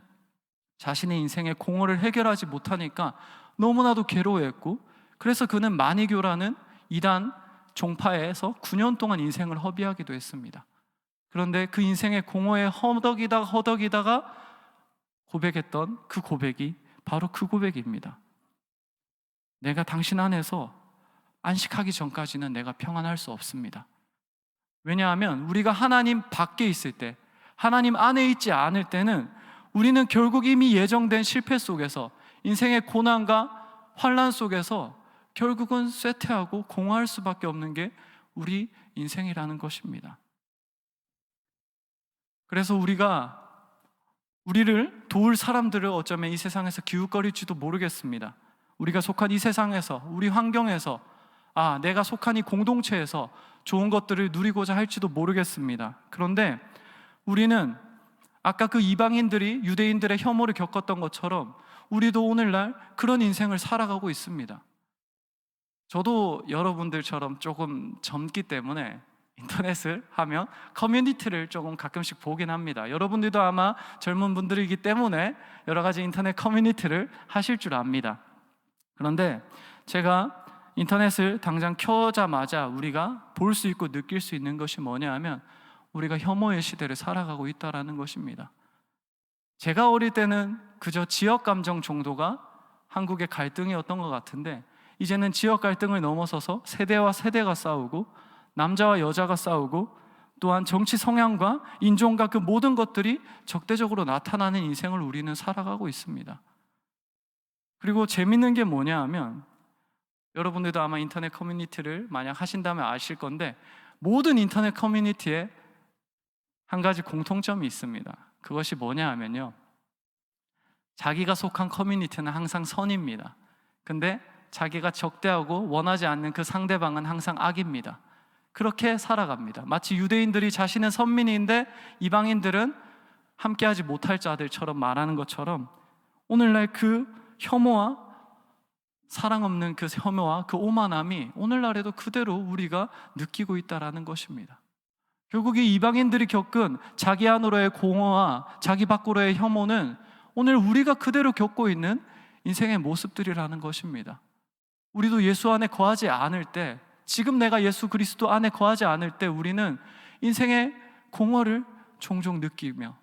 Speaker 3: 자신의 인생의 공허를 해결하지 못하니까 너무나도 괴로워했고, 그래서 그는 마니교라는 이단 종파에서 9년 동안 인생을 허비하기도 했습니다. 그런데 그 인생의 공허에 허덕이다가 고백했던 그 고백이 바로 그 고백입니다. 내가 당신 안에서 안식하기 전까지는 내가 평안할 수 없습니다. 왜냐하면 우리가 하나님 밖에 있을 때, 하나님 안에 있지 않을 때는 우리는 결국 이미 예정된 실패 속에서, 인생의 고난과 환난 속에서 결국은 쇠퇴하고 공허할 수밖에 없는 게 우리 인생이라는 것입니다. 그래서 우리를 도울 사람들을 어쩌면 이 세상에서 기웃거릴지도 모르겠습니다. 우리가 속한 이 세상에서, 우리 환경에서, 내가 속한 이 공동체에서 좋은 것들을 누리고자 할지도 모르겠습니다. 그런데 우리는 아까 그 이방인들이 유대인들의 혐오를 겪었던 것처럼 우리도 오늘날 그런 인생을 살아가고 있습니다. 저도 여러분들처럼 조금 젊기 때문에 인터넷을 하면 커뮤니티를 조금 가끔씩 보긴 합니다. 여러분들도 아마 젊은 분들이기 때문에 여러 가지 인터넷 커뮤니티를 하실 줄 압니다. 그런데 제가 인터넷을 당장 켜자마자 우리가 볼 수 있고 느낄 수 있는 것이 뭐냐 하면 우리가 혐오의 시대를 살아가고 있다는 것입니다. 제가 어릴 때는 그저 지역 감정 정도가 한국의 갈등이었던 것 같은데, 이제는 지역 갈등을 넘어서서 세대와 세대가 싸우고 남자와 여자가 싸우고 또한 정치 성향과 인종과 그 모든 것들이 적대적으로 나타나는 인생을 우리는 살아가고 있습니다. 그리고 재밌는 게 뭐냐 하면, 여러분들도 아마 인터넷 커뮤니티를 만약 하신다면 아실 건데, 모든 인터넷 커뮤니티에 한 가지 공통점이 있습니다. 그것이 뭐냐 하면요, 자기가 속한 커뮤니티는 항상 선입니다. 근데 자기가 적대하고 원하지 않는 그 상대방은 항상 악입니다. 그렇게 살아갑니다. 마치 유대인들이 자신은 선민인데 이방인들은 함께하지 못할 자들처럼 말하는 것처럼, 오늘날 그 혐오와 사랑 없는 그 혐오와 그 오만함이 오늘날에도 그대로 우리가 느끼고 있다는 것입니다. 결국 이 이방인들이 겪은 자기 안으로의 공허와 자기 밖으로의 혐오는 오늘 우리가 그대로 겪고 있는 인생의 모습들이라는 것입니다. 우리도 예수 안에 거하지 않을 때, 지금 내가 예수 그리스도 안에 거하지 않을 때 우리는 인생의 공허를 종종 느끼며,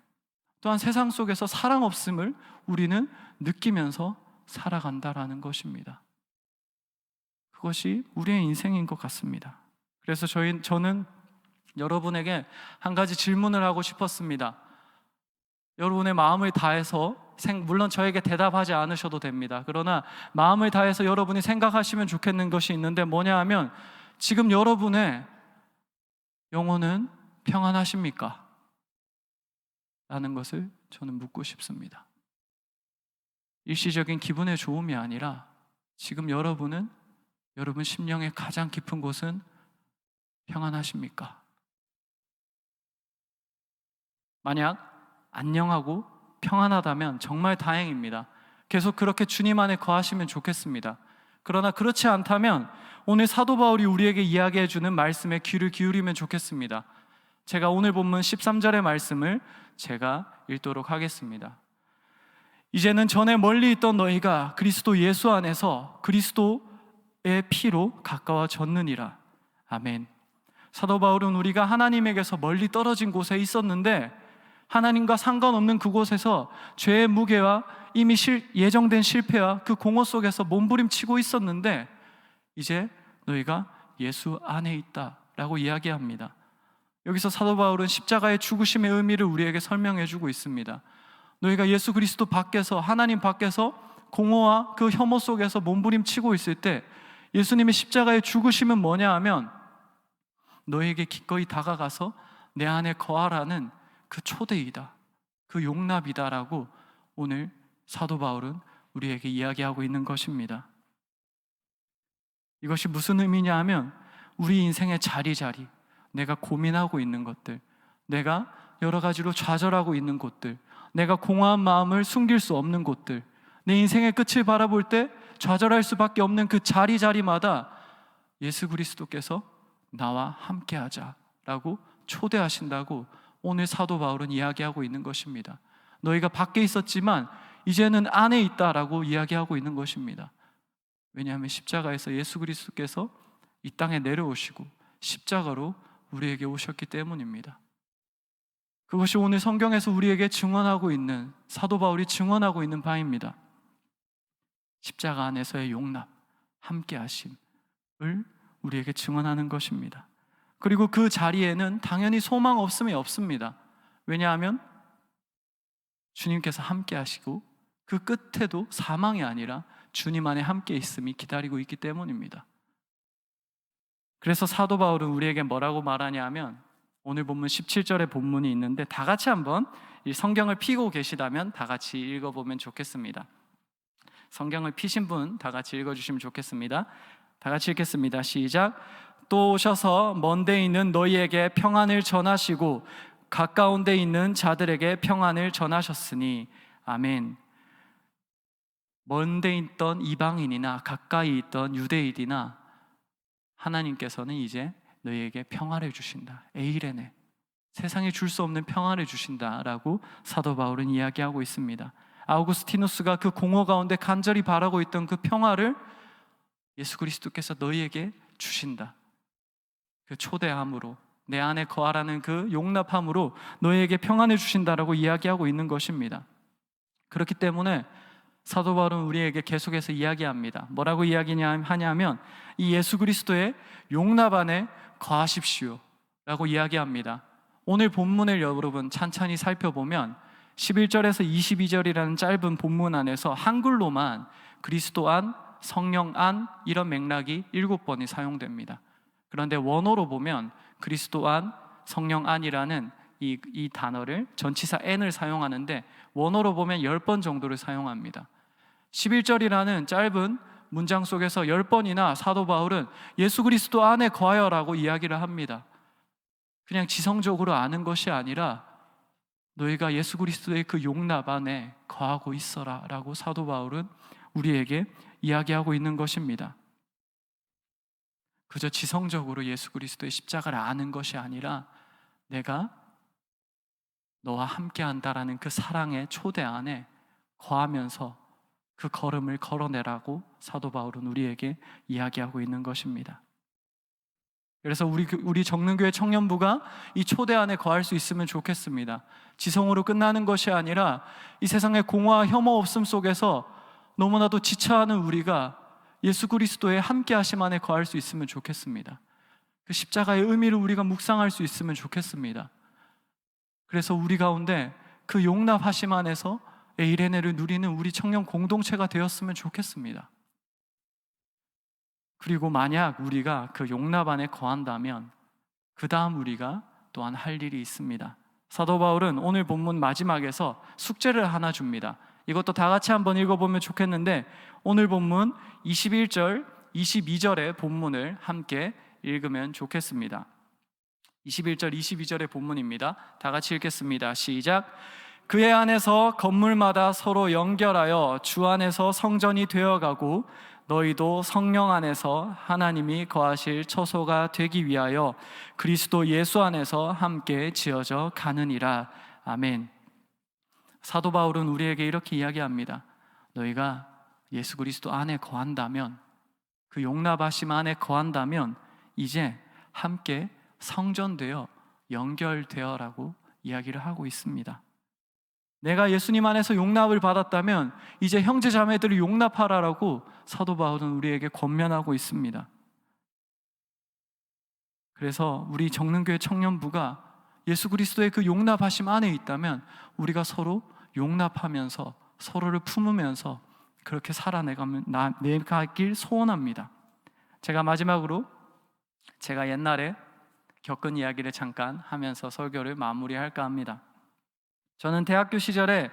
Speaker 3: 또한 세상 속에서 사랑 없음을 우리는 느끼면서 살아간다라는 것입니다. 그것이 우리의 인생인 것 같습니다. 그래서 저는 여러분에게 한 가지 질문을 하고 싶었습니다. 여러분의 마음을 다해서, 물론 저에게 대답하지 않으셔도 됩니다. 그러나 마음을 다해서 여러분이 생각하시면 좋겠는 것이 있는데, 뭐냐 하면 지금 여러분의 영혼은 평안하십니까? 라는 것을 저는 묻고 싶습니다. 일시적인 기분의 좋음이 아니라 지금 여러분 심령의 가장 깊은 곳은 평안하십니까? 만약 안녕하고 평안하다면 정말 다행입니다. 계속 그렇게 주님 안에 거하시면 좋겠습니다. 그러나 그렇지 않다면 오늘 사도 바울이 우리에게 이야기해 주는 말씀에 귀를 기울이면 좋겠습니다. 제가 오늘 본문 13절의 말씀을 제가 읽도록 하겠습니다. 이제는 전에 멀리 있던 너희가 그리스도 예수 안에서 그리스도의 피로 가까워졌느니라. 아멘. 사도 바울은 우리가 하나님에게서 멀리 떨어진 곳에 있었는데, 하나님과 상관없는 그곳에서 죄의 무게와 이미 예정된 실패와 그 공허 속에서 몸부림치고 있었는데, 이제 너희가 예수 안에 있다라고 이야기합니다. 여기서 사도 바울은 십자가의 죽으심의 의미를 우리에게 설명해 주고 있습니다. 너희가 예수 그리스도 밖에서, 하나님 밖에서 공허와 그 혐오 속에서 몸부림치고 있을 때 예수님의 십자가의 죽으심은 뭐냐 하면 너희에게 기꺼이 다가가서 내 안에 거하라는 그 초대이다, 그 용납이다라고 오늘 사도 바울은 우리에게 이야기하고 있는 것입니다. 이것이 무슨 의미냐 하면 우리 인생의 자리자리, 내가 고민하고 있는 것들, 내가 여러 가지로 좌절하고 있는 곳들, 내가 공허한 마음을 숨길 수 없는 곳들, 내 인생의 끝을 바라볼 때 좌절할 수밖에 없는 그 자리자리마다 예수 그리스도께서 나와 함께하자라고 초대하신다고 오늘 사도 바울은 이야기하고 있는 것입니다. 너희가 밖에 있었지만 이제는 안에 있다라고 이야기하고 있는 것입니다. 왜냐하면 십자가에서 예수 그리스도께서 이 땅에 내려오시고 십자가로 우리에게 오셨기 때문입니다. 그것이 오늘 성경에서 우리에게 증언하고 있는, 사도 바울이 증언하고 있는 바입니다. 십자가 안에서의 용납, 함께하심을 우리에게 증언하는 것입니다. 그리고 그 자리에는 당연히 소망 없음이 없습니다. 왜냐하면 주님께서 함께하시고 그 끝에도 사망이 아니라 주님 안에 함께 있음이 기다리고 있기 때문입니다. 그래서 사도 바울은 우리에게 뭐라고 말하냐 하면, 오늘 본문 17절의 본문이 있는데 다 같이 한번 이 성경을 펴고 계시다면 다 같이 읽어보면 좋겠습니다. 성경을 펴신 분 다 같이 읽어주시면 좋겠습니다. 다 같이 읽겠습니다. 시작. 또 오셔서 먼 데 있는 너희에게 평안을 전하시고 가까운 데 있는 자들에게 평안을 전하셨으니 아멘. 먼 데 있던 이방인이나 가까이 있던 유대인이나 하나님께서는 이제 너희에게 평화를 주신다. 에이레네, 세상에 줄 수 없는 평화를 주신다라고 사도 바울은 이야기하고 있습니다. 아우구스티누스가 그 공허 가운데 간절히 바라고 있던 그 평화를 예수 그리스도께서 너희에게 주신다. 그 초대함으로, 내 안에 거하라는 그 용납함으로 너희에게 평안을 주신다라고 이야기하고 있는 것입니다. 그렇기 때문에 사도 바울은 우리에게 계속해서 이야기합니다. 뭐라고 이야기하냐면 이 예수 그리스도의 용납 안에 거하십시오 라고 이야기합니다. 오늘 본문을 여러분 찬찬히 살펴보면 11절에서 22절이라는 짧은 본문 안에서 한글로만 그리스도 안, 성령 안 이런 맥락이 7번이 사용됩니다. 그런데 원어로 보면 그리스도 안, 성령 안이라는 이 단어를 전치사 n을 사용하는데 원어로 보면 10번 정도를 사용합니다. 11절이라는 짧은 문장 속에서 10번이나 사도 바울은 예수 그리스도 안에 거하여라고 이야기를 합니다. 그냥 지성적으로 아는 것이 아니라 너희가 예수 그리스도의 그 용납 안에 거하고 있어라 라고 사도 바울은 우리에게 이야기하고 있는 것입니다. 그저 지성적으로 예수 그리스도의 십자가를 아는 것이 아니라 내가 너와 함께 한다라는 그 사랑의 초대 안에 거하면서 그 걸음을 걸어내라고 사도 바울은 우리에게 이야기하고 있는 것입니다. 그래서 우리 정릉교회 청년부가 이 초대 안에 거할 수 있으면 좋겠습니다. 지성으로 끝나는 것이 아니라 이 세상의 공허와 혐오 없음 속에서 너무나도 지쳐하는 우리가 예수 그리스도의 함께하심 안에 거할 수 있으면 좋겠습니다. 그 십자가의 의미를 우리가 묵상할 수 있으면 좋겠습니다. 그래서 우리 가운데 그 용납하심 안에서 에이레네를 누리는 우리 청년 공동체가 되었으면 좋겠습니다. 그리고 만약 우리가 그 용납 안에 거한다면 그 다음 우리가 또한 할 일이 있습니다. 사도 바울은 오늘 본문 마지막에서 숙제를 하나 줍니다. 이것도 다 같이 한번 읽어보면 좋겠는데 오늘 본문 21절, 22절의 본문을 함께 읽으면 좋겠습니다. 21절, 22절의 본문입니다. 다 같이 읽겠습니다. 시작. 그의 안에서 건물마다 서로 연결하여 주 안에서 성전이 되어가고 너희도 성령 안에서 하나님이 거하실 처소가 되기 위하여 그리스도 예수 안에서 함께 지어져 가느니라. 아멘. 사도 바울은 우리에게 이렇게 이야기합니다. 너희가 예수 그리스도 안에 거한다면, 그 용납하심 안에 거한다면 이제 함께 성전되어 연결되어라고 이야기를 하고 있습니다. 내가 예수님 안에서 용납을 받았다면 이제 형제 자매들을 용납하라라고 사도 바울은 우리에게 권면하고 있습니다. 그래서 우리 정릉교회 청년부가 예수 그리스도의 그 용납하심 안에 있다면 우리가 서로 용납하면서 서로를 품으면서 그렇게 살아내가길 소원합니다. 제가 마지막으로 제가 옛날에 겪은 이야기를 잠깐 하면서 설교를 마무리할까 합니다. 저는 대학교 시절에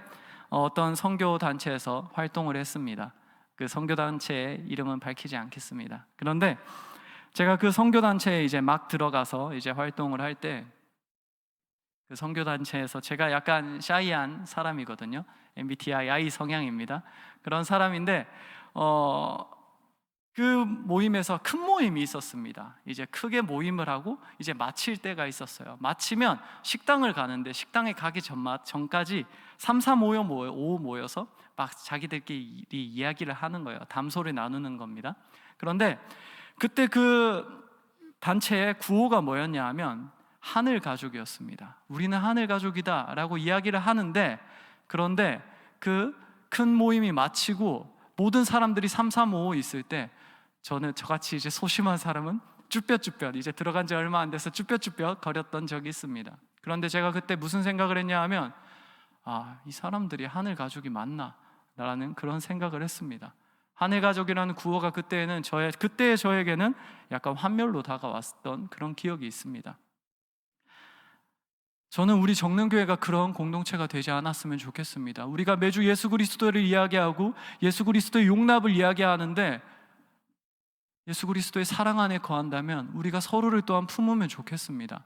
Speaker 3: 어떤 선교단체에서 활동을 했습니다. 그 선교단체의 이름은 밝히지 않겠습니다. 그런데 제가 그 선교단체에 이제 막 들어가서 이제 활동을 할 때 그 선교단체에서 제가 약간 샤이한 사람이거든요. MBTI I 성향입니다. 그런 사람인데 그 모임에서 큰 모임이 있었습니다. 이제 크게 모임을 하고 이제 마칠 때가 있었어요. 마치면 식당을 가는데 식당에 가기 전까지 3, 4, 5 모여서 막 자기들끼리 이야기를 하는 거예요. 담소를 나누는 겁니다. 그런데 그때 그 단체의 구호가 뭐였냐 하면 하늘 가족이었습니다. 우리는 하늘 가족이다 라고 이야기를 하는데, 그런데 그 큰 모임이 마치고 모든 사람들이 3, 3, 5 있을 때 저같이 이제 소심한 사람은 쭈뼛쭈뼛, 이제 들어간 지 얼마 안 돼서 쭈뼛쭈뼛 거렸던 적이 있습니다. 그런데 제가 그때 무슨 생각을 했냐 하면 이 사람들이 하늘 가족이 맞나? 라는 그런 생각을 했습니다. 하늘 가족이라는 구호가 그때의 저에게는 약간 환멸로 다가왔던 그런 기억이 있습니다. 저는 우리 정릉교회가 그런 공동체가 되지 않았으면 좋겠습니다. 우리가 매주 예수 그리스도를 이야기하고 예수 그리스도의 용납을 이야기하는데 예수 그리스도의 사랑 안에 거한다면 우리가 서로를 또한 품으면 좋겠습니다.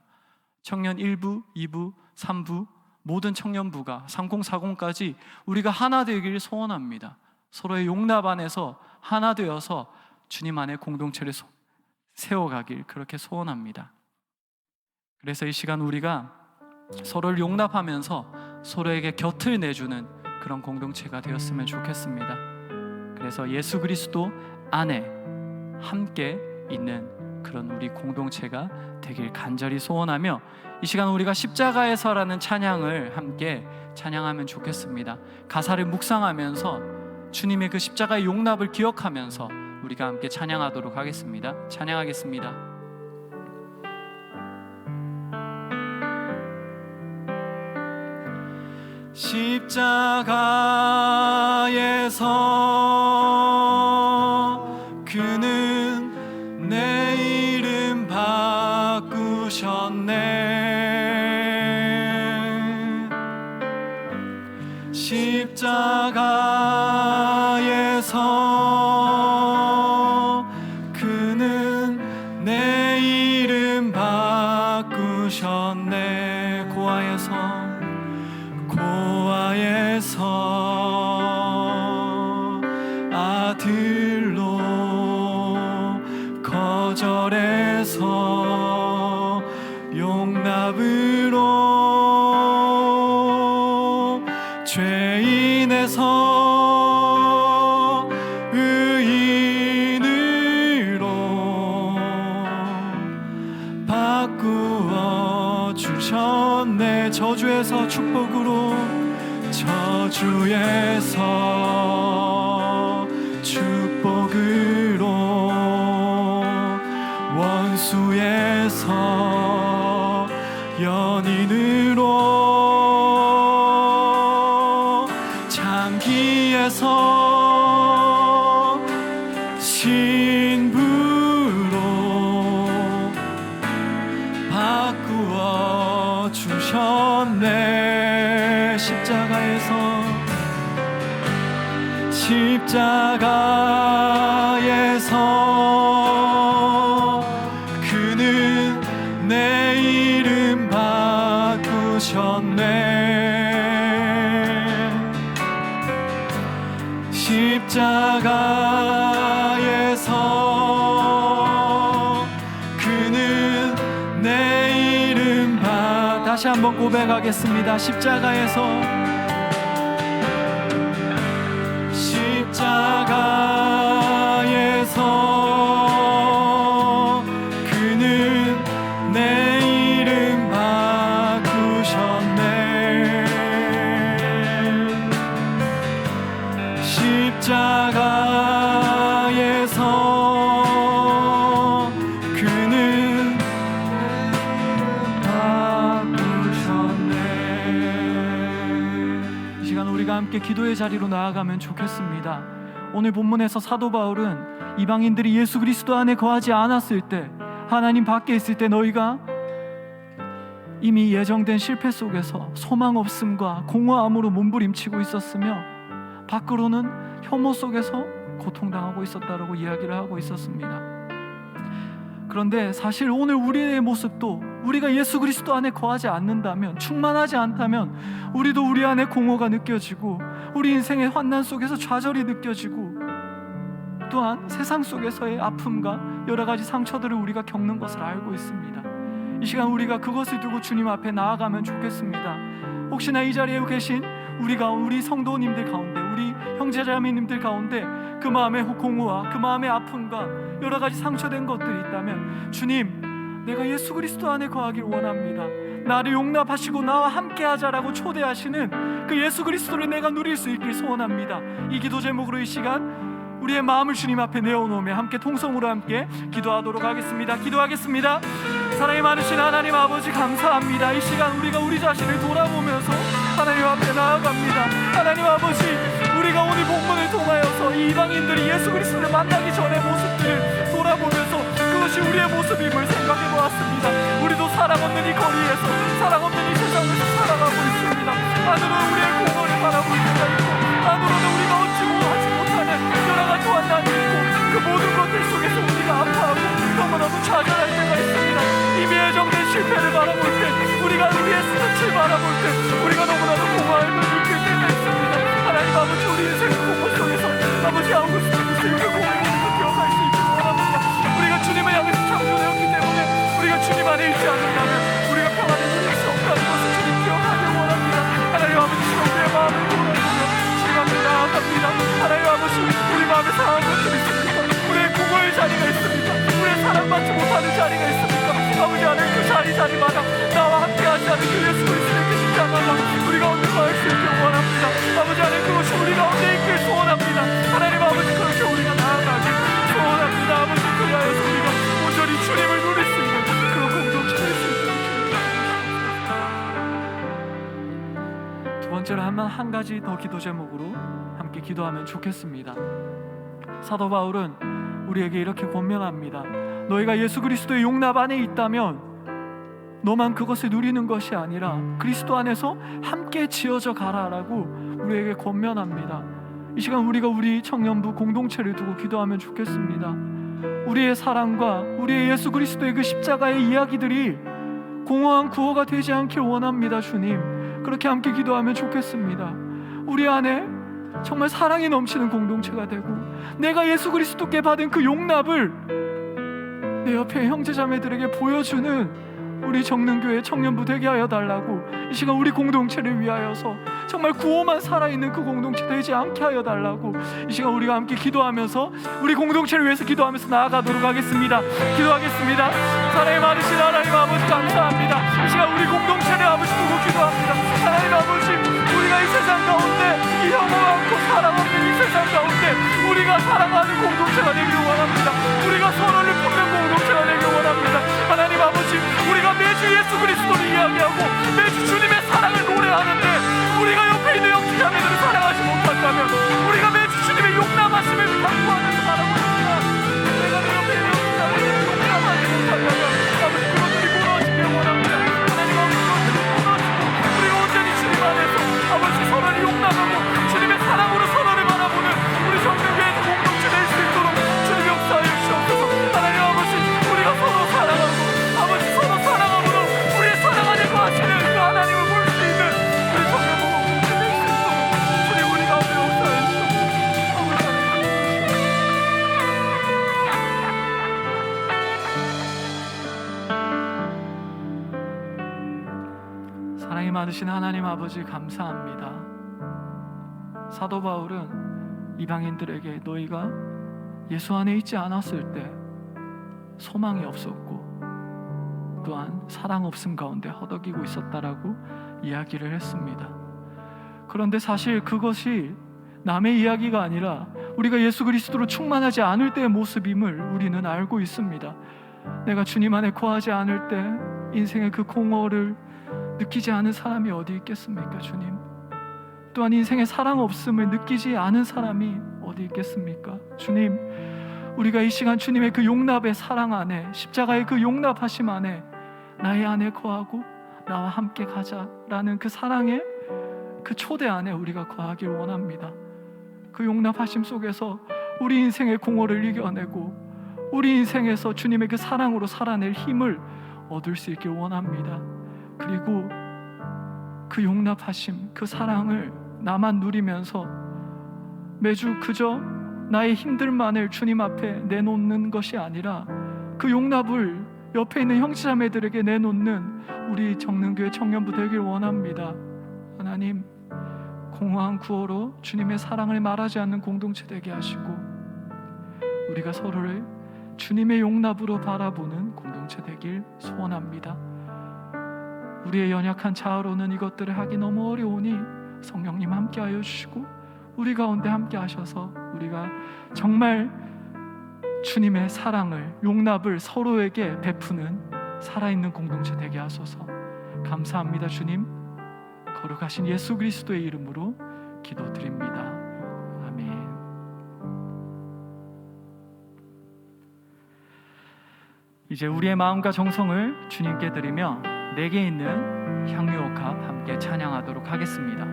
Speaker 3: 청년 1부, 2부, 3부 모든 청년부가 3040까지 우리가 하나 되길 소원합니다. 서로의 용납 안에서 하나 되어서 주님 안에 공동체를 세워가길 그렇게 소원합니다. 그래서 이 시간 우리가 서로를 용납하면서 서로에게 곁을 내주는 그런 공동체가 되었으면 좋겠습니다. 그래서 예수 그리스도 안에 함께 있는 그런 우리 공동체가 되길 간절히 소원하며 이 시간 우리가 십자가에서라는 찬양을 함께 찬양하면 좋겠습니다. 가사를 묵상하면서 주님의 그 십자가의 용납을 기억하면서 우리가 함께 찬양하도록 하겠습니다. 찬양하겠습니다. 십자가에서 그는 내 이름 바꾸셨네. 십자가에서 그는 내 이름 바꾸셨네. 고아에서 아들로 거절해서 용납으로 죄인에서 의인으로 바꾸어 주셨네. 저주에서 축복으로, 저주에서 축복으로, 원수에서 연인으로, 장기에서 신부로 바꾸어 주셨네. 십자가에서 그는 내 이름 바꾸셨네. 십자가에서 그는 내 이름 다시 한번 고백하겠습니다. 십자가에서 그는 내 이름 바꾸셨네. 십자가에서 그는 함께 기도의 자리로 나아가면 좋겠습니다. 오늘 본문에서 사도 바울은 이방인들이 예수 그리스도 안에 거하지 않았을 때, 하나님 밖에 있을 때 너희가 이미 예정된 실패 속에서 소망 없음과 공허함으로 몸부림치고 있었으며 밖으로는 혐오 속에서 고통당하고 있었다라고 이야기를 하고 있었습니다. 그런데 사실 오늘 우리의 모습도 우리가 예수 그리스도 안에 거하지 않는다면, 충만하지 않다면 우리도 우리 안에 공허가 느껴지고 우리 인생의 환난 속에서 좌절이 느껴지고 또한 세상 속에서의 아픔과 여러 가지 상처들을 우리가 겪는 것을 알고 있습니다. 이 시간 우리가 그것을 두고 주님 앞에 나아가면 좋겠습니다. 혹시나 이 자리에 계신 우리 성도님들 가운데, 우리 형제자매님들 가운데 그 마음의 공허와 그 마음의 아픔과 여러 가지 상처된 것들이 있다면, 주님, 내가 예수 그리스도 안에 거하길 원합니다. 나를 용납하시고 나와 함께 하자라고 초대하시는 그 예수 그리스도를 내가 누릴 수 있길 소원합니다. 이 기도 제목으로 이 시간 우리의 마음을 주님 앞에 내어놓으며 함께 통성으로 함께 기도하도록 하겠습니다. 기도하겠습니다. 사랑이 많으신 하나님 아버지, 감사합니다. 이 시간 우리가 우리 자신을 돌아보면서 하나님 앞에 나아갑니다. 하나님 아버지, 우리가 오늘 본문을 통하여서 이 이방인들이 예수 그리스도를 만나기 전의 모습들을 돌아보면서 그것이 우리의 모습임을 생각해 보았습니다. 우리도 사랑 없는 이 거리에서, 사랑 없는 이 세상에서 살아가고 있습니다. 안으로는 우리의 공허를 바라볼 때가 있고, 안으로는 우리가 얻지 못하는 여러 가지 환난이 있고, 그 모든 것들 속에서 우리가 아파하고 너무나도 좌절할 때가 있습니다. 이미 예정된 실패를 바라볼 때, 우리가 우리의 끝을 바라볼 때 우리가 너무나도 공허함을 느낄 때가 있습니다. 하나님 아버지, 우리 인생의 공허 속에서 아버지 아우구스티누스 그 공허를 우리가 기억할 수 있기를 원합니다. 우리가 주님을 향해서 창조되었기 때문에 우리가 주님 안에 있지 않는다면 우리가 평안을 누릴 수 없다는 것을 주님 기억하길 원합니다. 하나님 아버지, 우리의 마음을 돌아보며 시간을 나아갑니다. 하나님 아버지, 우리 마음에 상한 것들이 있습니까? 우리의 공허의 자리가 있습니까? 우리의 사랑받지 못하는 자리가 있습니까? 아버지 안에 그 자리마다 나와 함께 하지 않은 그 예수 그리스도의 그 십자가가 우리가 얻어갈 수 있길 원합니다. 아버지 안에 그것이 우리가 얻어 있길 소원합니다. 하나님 아버지, 그렇게 우리가 나아가길 소원합니다. 아버지, 그리하여서 우리가 온전히 주님을 누릴 수 있는 그런 공동체를 수 있도록 주님. 두 번째로 한 가지 더 기도 제목으로 함께 기도하면 좋겠습니다. 사도 바울은 우리에게 이렇게 권면합니다. 너희가 예수 그리스도의 용납 안에 있다면 너만 그것을 누리는 것이 아니라 그리스도 안에서 함께 지어져 가라라고 우리에게 권면합니다. 이 시간 우리가 우리 청년부 공동체를 두고 기도하면 좋겠습니다. 우리의 사랑과 우리의 예수 그리스도의 그 십자가의 이야기들이 공허한 구호가 되지 않길 원합니다. 주님, 그렇게 함께 기도하면 좋겠습니다. 우리 안에 정말 사랑이 넘치는 공동체가 되고, 내가 예수 그리스도께 받은 그 용납을 내 옆에 형제자매들에게 보여주는 우리 정릉교회 청년부 되게 하여 달라고, 이 시간 우리 공동체를 위하여서 정말 구호만 살아있는 그 공동체 되지 않게 하여 달라고 이 시간 우리가 함께 기도하면서 우리 공동체를 위해서 기도하면서 나아가도록 하겠습니다. 기도하겠습니다. 사랑이 많으신 하나님 아버지, 감사합니다. 이 시간 우리 공동체를 아버지 두고 기도합니다. 하나님 아버지, 우리가 이 세상 가운데, 이 혐오 많고 사랑 없는 이 세상 가운데 우리가 사랑하는 공동체가 되길 원합니다. 우리가 서로를 품는 공동체가 되길 원합니다. 하나님 아버지, 우리가 매주 예수 그리스도를 이야기하고 매주 주님의 사랑을 노래하는데 우리가 옆에 있는 형제자매들을 사랑하지 못한다면, 우리가 매주 주님의 용납하심을 강구하면서 바라고 있습니다. 내가 내 옆에 있는 형제자매들을 용납하지 못한다면 아버지, 그것들이 무너지길 원합니다. 하나님 아버지, 그것들이 무너지고 우리가 온전히 주님 안에서 아버지 서로를 용납하고 주님의 사랑으로 서로를 바라보는 우리 정릉교회 공동체 될 수 있도록 주님 역사하여 주옵소서. 하나님 아버지, 우리가 서로 사랑하고 아버지 서로 사랑함으로 우리의 사랑 안에 거하시는 그 하나님을 볼 수 있는 우리 정릉교 공동체 될 수 있도록 주님 우리 가운데 역사하여 주옵소서. 사랑이 많으신 하나님 아버지, 감사합니다. 사도 바울은 이방인들에게 너희가 예수 안에 있지 않았을 때 소망이 없었고 또한 사랑 없음 가운데 허덕이고 있었다라고 이야기를 했습니다. 그런데 사실 그것이 남의 이야기가 아니라 우리가 예수 그리스도로 충만하지 않을 때의 모습임을 우리는 알고 있습니다. 내가 주님 안에 거하지 않을 때 인생의 그 공허를 느끼지 않은 사람이 어디 있겠습니까? 주님, 또한 인생에 사랑 없음을 느끼지 않은 사람이 어디 있겠습니까? 주님, 우리가 이 시간 주님의 그 용납의 사랑 안에, 십자가의 그 용납하심 안에 나의 안에 거하고 나와 함께 가자라는 그 사랑의 그 초대 안에 우리가 거하길 원합니다. 그 용납하심 속에서 우리 인생의 공허를 이겨내고 우리 인생에서 주님의 그 사랑으로 살아낼 힘을 얻을 수 있길 원합니다. 그리고 그 용납하심, 그 사랑을 나만 누리면서 매주 그저 나의 힘들만을 주님 앞에 내놓는 것이 아니라 그 용납을 옆에 있는 형제자매들에게 내놓는 우리 정능교회 청년부 되길 원합니다. 하나님, 공허한 구호로 주님의 사랑을 말하지 않는 공동체 되게 하시고 우리가 서로를 주님의 용납으로 바라보는 공동체 되길 소원합니다. 우리의 연약한 자아로는 이것들을 하기 너무 어려우니 성령님 함께하여 주시고 우리 가운데 함께 하셔서 우리가 정말 주님의 사랑을, 용납을 서로에게 베푸는 살아있는 공동체 되게 하소서. 감사합니다. 주님, 거룩하신 예수 그리스도의 이름으로 기도드립니다. 아멘. 이제 우리의 마음과 정성을 주님께 드리며 내게 있는 향유옥합 함께 찬양하도록 하겠습니다.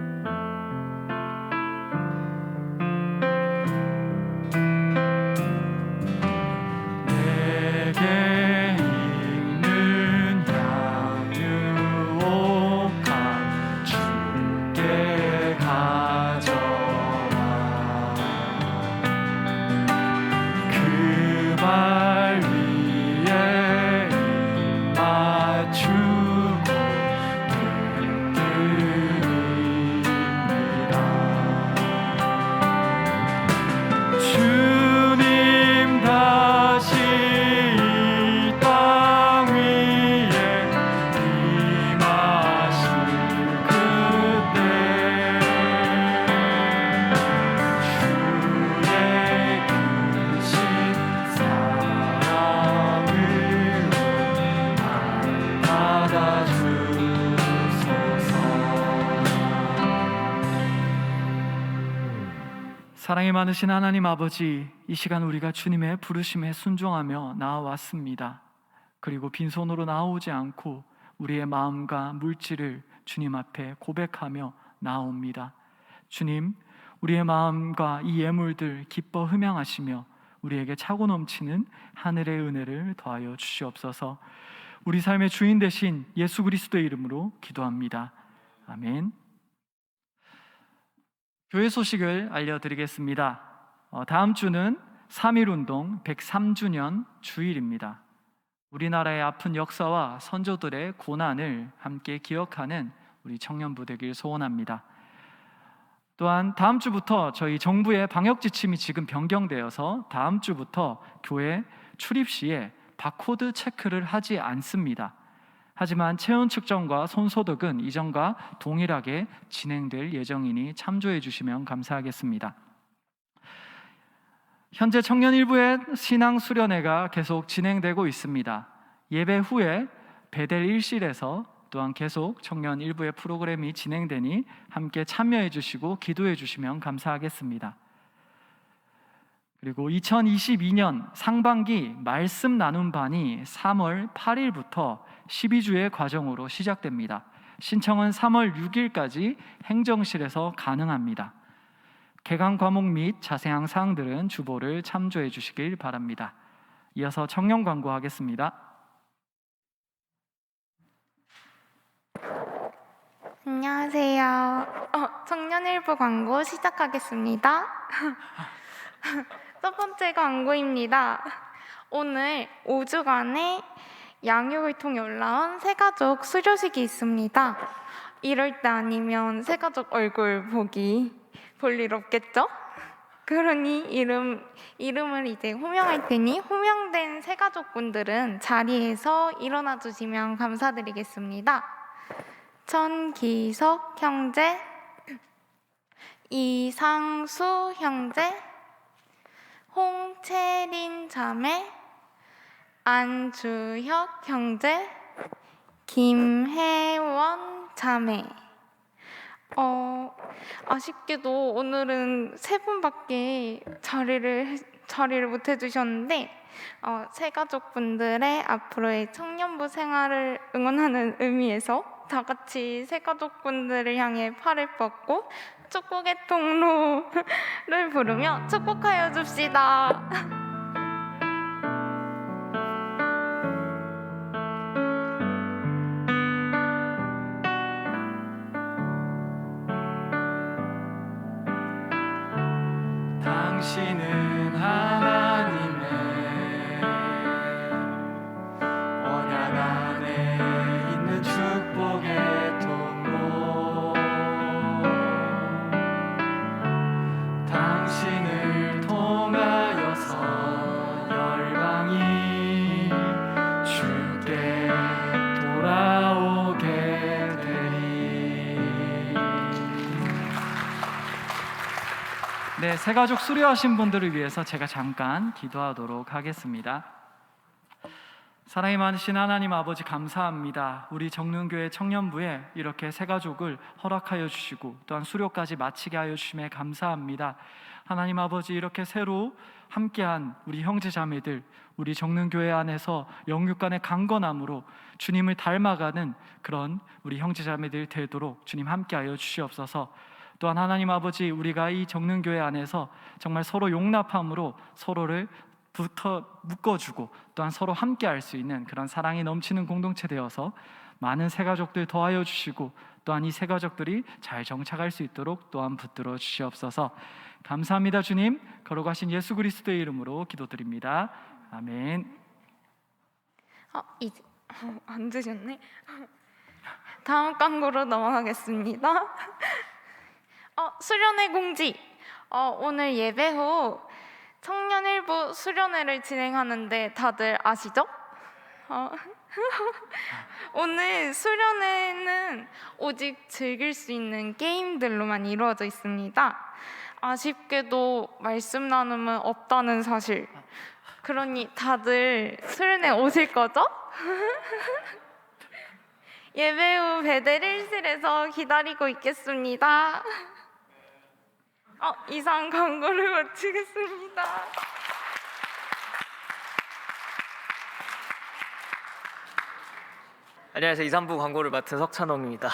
Speaker 3: 내게 있는 향유옥합 주께 가져와 그 발 위에 입 맞추고 주님 다시 이 땅 위에 임하실 그때 주의 크신 사랑으로 날 받아주소서. 사랑이 많으신 하나님 아버지, 이 시간 우리가 주님의 부르심에 순종하며 나아왔습니다. 그리고 빈손으로 나오지 않고 우리의 마음과 물질을 주님 앞에 고백하며 나옵니다. 주님, 우리의 마음과 이 예물들 기뻐 흠양하시며 우리에게 차고 넘치는 하늘의 은혜를 더하여 주시옵소서. 우리 삶의 주인 되신 예수 그리스도의 이름으로 기도합니다. 아멘. 교회 소식을 알려드리겠습니다. 다음 주는 3.1운동 103주년 주일입니다. 우리나라의 아픈 역사와 선조들의 고난을 함께 기억하는 우리 청년부 되길 소원합니다. 또한 다음 주부터 저희 정부의 방역 지침이 지금 변경되어서 다음 주부터 교회 출입 시에 바코드 체크를 하지 않습니다. 하지만 체온 측정과 손소독은 이전과 동일하게 진행될 예정이니 참조해 주시면 감사하겠습니다. 현재 청년 일부의 신앙 수련회가 계속 진행되고 있습니다. 예배 후에 베델 1실에서 또한 계속 청년 일부의 프로그램이 진행되니 함께 참여해 주시고 기도해 주시면 감사하겠습니다. 그리고 2022년 상반기 말씀 나눔 반이 3월 8일부터 12주의 과정으로 시작됩니다. 신청은 3월 6일까지 행정실에서 가능합니다. 개강 과목 및 자세한 사항들은 주보를 참조해 주시길 바랍니다. 이어서 청년 광고하겠습니다.
Speaker 7: 안녕하세요. 청년일부 광고 시작하겠습니다. 첫 번째 광고입니다. 오늘 5주간의 양육을 통해 올라온 새가족 수료식이 있습니다. 이럴 때 아니면 새가족 얼굴 볼 일 없겠죠? 그러니 이름을 이제 호명할 테니 호명된 새가족분들은 자리에서 일어나 주시면 감사드리겠습니다. 천기석 형제, 이상수 형제, 홍채린 자매, 안주혁 형제, 김혜원 자매, 아쉽게도 오늘은 세 분밖에 자리를 못 해주셨는데 새 가족분들의 앞으로의 청년부 생활을 응원하는 의미에서 다 같이 새 가족분들을 향해 팔을 뻗고 축복의 통로를 부르며 축복하여 줍시다.
Speaker 3: 당신은 하나님의 언약 안에 있는 축복의 통로, 당신을 통하여서 열방이 주께 돌아오게 되리. 네, 새가족 수료하신 분들을 위해서 제가 잠깐 기도하도록 하겠습니다. 사랑이 많으신 하나님 아버지, 감사합니다. 우리 정릉교회 청년부에 이렇게 새가족을 허락하여 주시고 또한 수료까지 마치게 하여 주심에 감사합니다. 하나님 아버지, 이렇게 새로 함께한 우리 형제자매들, 우리 정릉교회 안에서 영육간의 강건함으로 주님을 닮아가는 그런 우리 형제자매들 되도록 주님 함께하여 주시옵소서. 또한 하나님 아버지, 우리가 이 정릉교회 안에서 정말 서로 용납함으로 서로를 묶어주고 또한 서로 함께할 수 있는 그런 사랑이 넘치는 공동체 되어서 많은 새가족들 더하여 주시고 또한 이 새가족들이 잘 정착할 수 있도록 또한 붙들어 주시옵소서. 감사합니다. 주님, 거룩하신 예수 그리스도의 이름으로 기도드립니다. 아멘.
Speaker 7: 이제 안 드셨네. 다음 광고로 넘어가겠습니다. 수련회 공지. 오늘 예배 후 청년일부 수련회를 진행하는데 다들 아시죠? 오늘 수련회는 오직 즐길 수 있는 게임들로만 이루어져 있습니다. 아쉽게도 말씀 나눔은 없다는 사실. 그러니 다들 수련회 오실 거죠? 예배 후 베델 1실에서 기다리고 있겠습니다. 이상 광고를 마치겠습니다.
Speaker 8: 안녕하세요. 2, 3부 광고를 맡은 석찬홍입니다.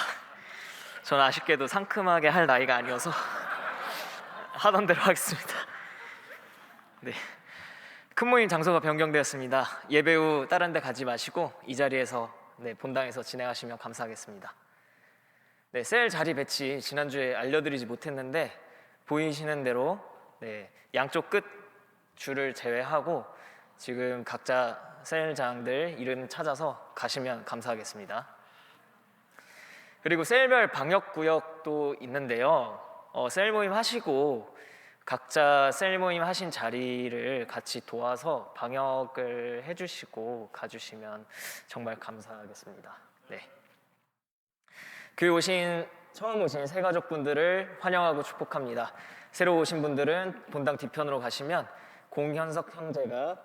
Speaker 8: 저는 아쉽게도 상큼하게 할 나이가 아니어서 하던 대로 하겠습니다. 네, 큰 모임 장소가 변경되었습니다. 예배 후 다른 데 가지 마시고 이 자리에서 본당에서 진행하시면 감사하겠습니다. 네, 셀 자리 배치 지난주에 알려드리지 못했는데 보이시는 대로 양쪽 끝 줄을 제외하고 지금 각자 셀장들 이름 찾아서 가시면 감사하겠습니다. 그리고 셀별 방역구역도 있는데요. 셀 모임 하시고 각자 셀 모임 하신 자리를 같이 도와서 방역을 해주시고 가주시면 정말 감사하겠습니다. 네. 처음 오신 새가족분들을 환영하고 축복합니다. 새로 오신 분들은 본당 뒤편으로 가시면 공현석 형제가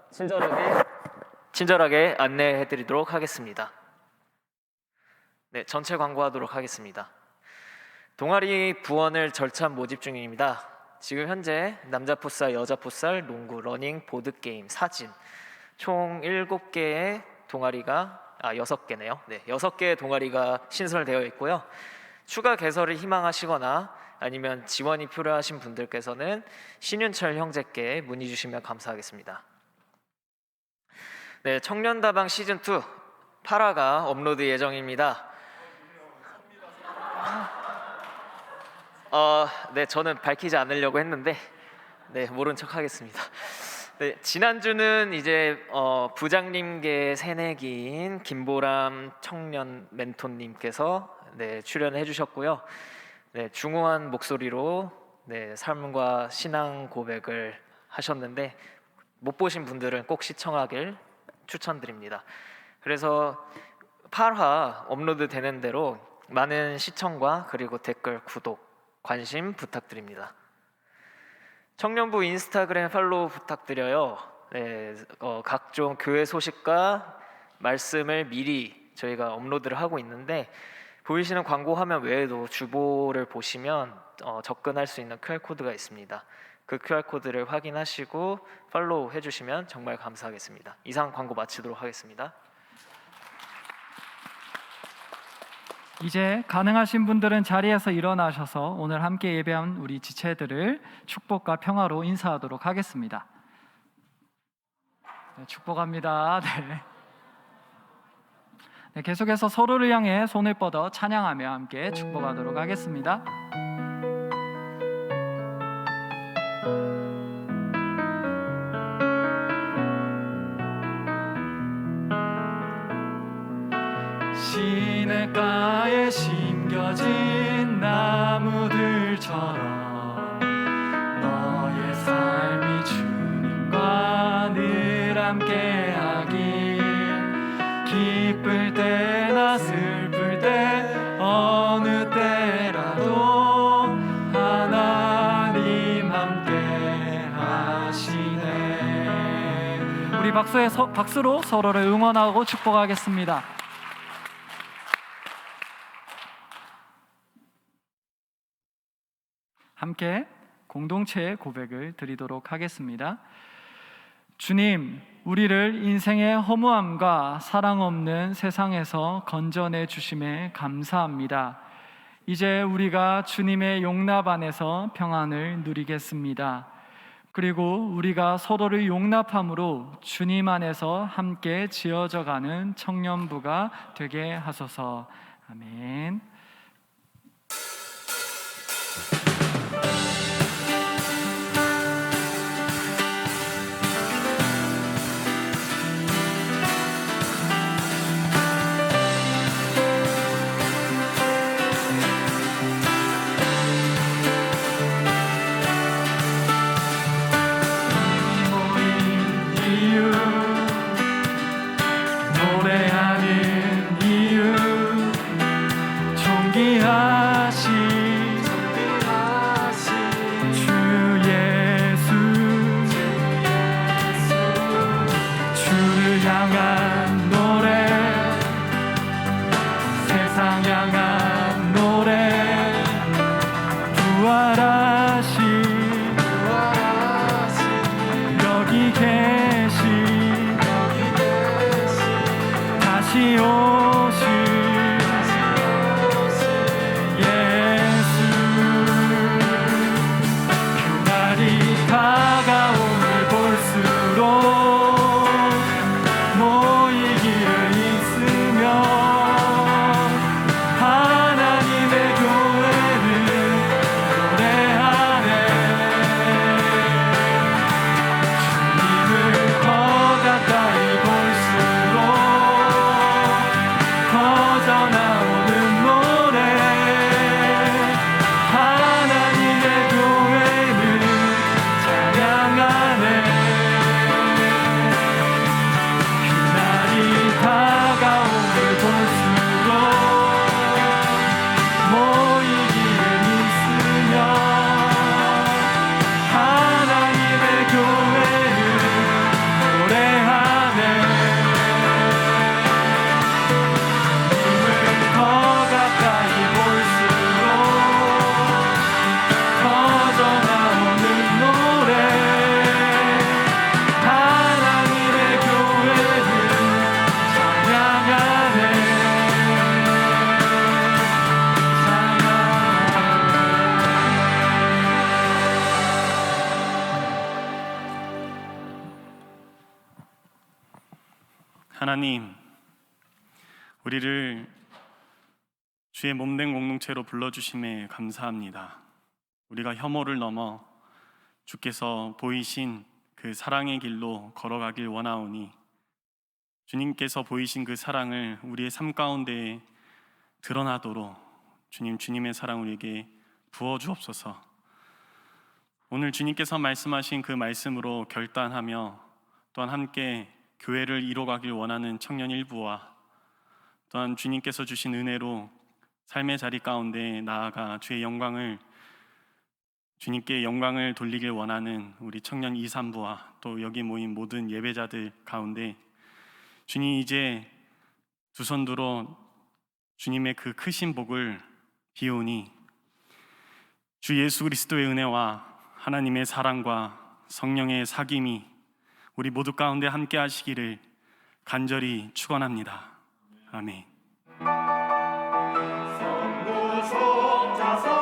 Speaker 8: 친절하게 안내해드리도록 하겠습니다. 네, 전체 광고하도록 하겠습니다. 동아리 부원을 절찬 모집 중입니다. 지금 현재 남자 풋살, 여자 풋살, 농구, 러닝, 보드게임, 사진 총 7개의 동아리가 6개네요. 네, 6개의 동아리가 신설되어 있고요. 추가 개설을 희망하시거나 아니면 지원이 필요하신 분들께서는 신윤철 형제께 문의 주시면 감사하겠습니다. 네, 청년다방 시즌2 8화가 업로드 예정입니다. 네, 저는 밝히지 않으려고 했는데 모른 척 하겠습니다. 네, 지난주는 이제 부장님계 새내기인 김보람 청년 멘토님께서 출연해 주셨고요. 중후한 목소리로 삶과 신앙 고백을 하셨는데 못 보신 분들은 꼭 시청하길 추천드립니다. 그래서 8화 업로드 되는 대로 많은 시청과 그리고 댓글, 구독, 관심 부탁드립니다. 청년부 인스타그램 팔로우 부탁드려요. 각종 교회 소식과 말씀을 미리 저희가 업로드를 하고 있는데 보이시는 광고 화면 외에도 주보를 보시면 접근할 수 있는 QR코드가 있습니다. 그 QR코드를 확인하시고 팔로우 해주시면 정말 감사하겠습니다. 이상 광고 마치도록 하겠습니다.
Speaker 3: 이제 가능하신 분들은 자리에서 일어나셔서 오늘 함께 예배한 우리 지체들을 축복과 평화로 인사하도록 하겠습니다. 네, 축복합니다. 네, 계속해서 서로를 향해 손을 뻗어 찬양하며 함께 축복하도록 하겠습니다. 시냇가에 심겨진 나무들처럼 너의 삶이 주님과 늘 함께하길 기쁠 때나 슬플 때 어느 때라도 하나님 함께하시네. 우리 박수로 서로를 응원하고 축복하겠습니다. 함께 공동체의 고백을 드리도록 하겠습니다. 주님, 우리를 인생의 허무함과 사랑 없는 세상에서 건져내 주심에 감사합니다. 이제 우리가 주님의 용납 안에서 평안을 누리겠습니다. 그리고 우리가 서로를 용납함으로 주님 안에서 함께 지어져가는 청년부가 되게 하소서. 아멘. 노래하는 이유 존귀하신 주 예수 주를 향한 노래 세상 향한 노래 부활하신 여기 계신 다시 오실 예수 그날이 다가옴을 볼수록 모이기를 있으며 하나님의 교회를 노래하네. 주님을 더 가까이 볼수록 터져나오는 노래 하나님의 교회를 찬양하네. 그날이 다가옴을 볼수록 모이기를 있으며 하나님의 교회를 노래하네. 더 가까이 볼수록 터져나오는 노래 하나님의 교회를 찬양하네.
Speaker 1: 하나님, 우리를 주의 몸된 공동체로 불러주심에 감사합니다. 우리가 혐오를 넘어 주께서 보이신 그 사랑의 길로 걸어가길 원하오니 주님께서 보이신 그 사랑을 우리의 삶 가운데 드러나도록 주님의 사랑 우리에게 부어주옵소서. 오늘 주님께서 말씀하신 그 말씀으로 결단하며 또한 함께 교회를 이뤄가길 원하는 청년 일부와 또한 주님께서 주신 은혜로 삶의 자리 가운데 나아가 주님께 영광을 돌리길 원하는 우리 청년 2, 3부와 또 여기 모인 모든 예배자들 가운데 주님 이제 두 손 들어
Speaker 9: 주님의 그 크신 복을 비오니 주 예수 그리스도의 은혜와 하나님의 사랑과 성령의 사귐이 우리 모두 가운데 함께 하시기를 간절히 축원합니다. 아멘.
Speaker 5: 성부 성자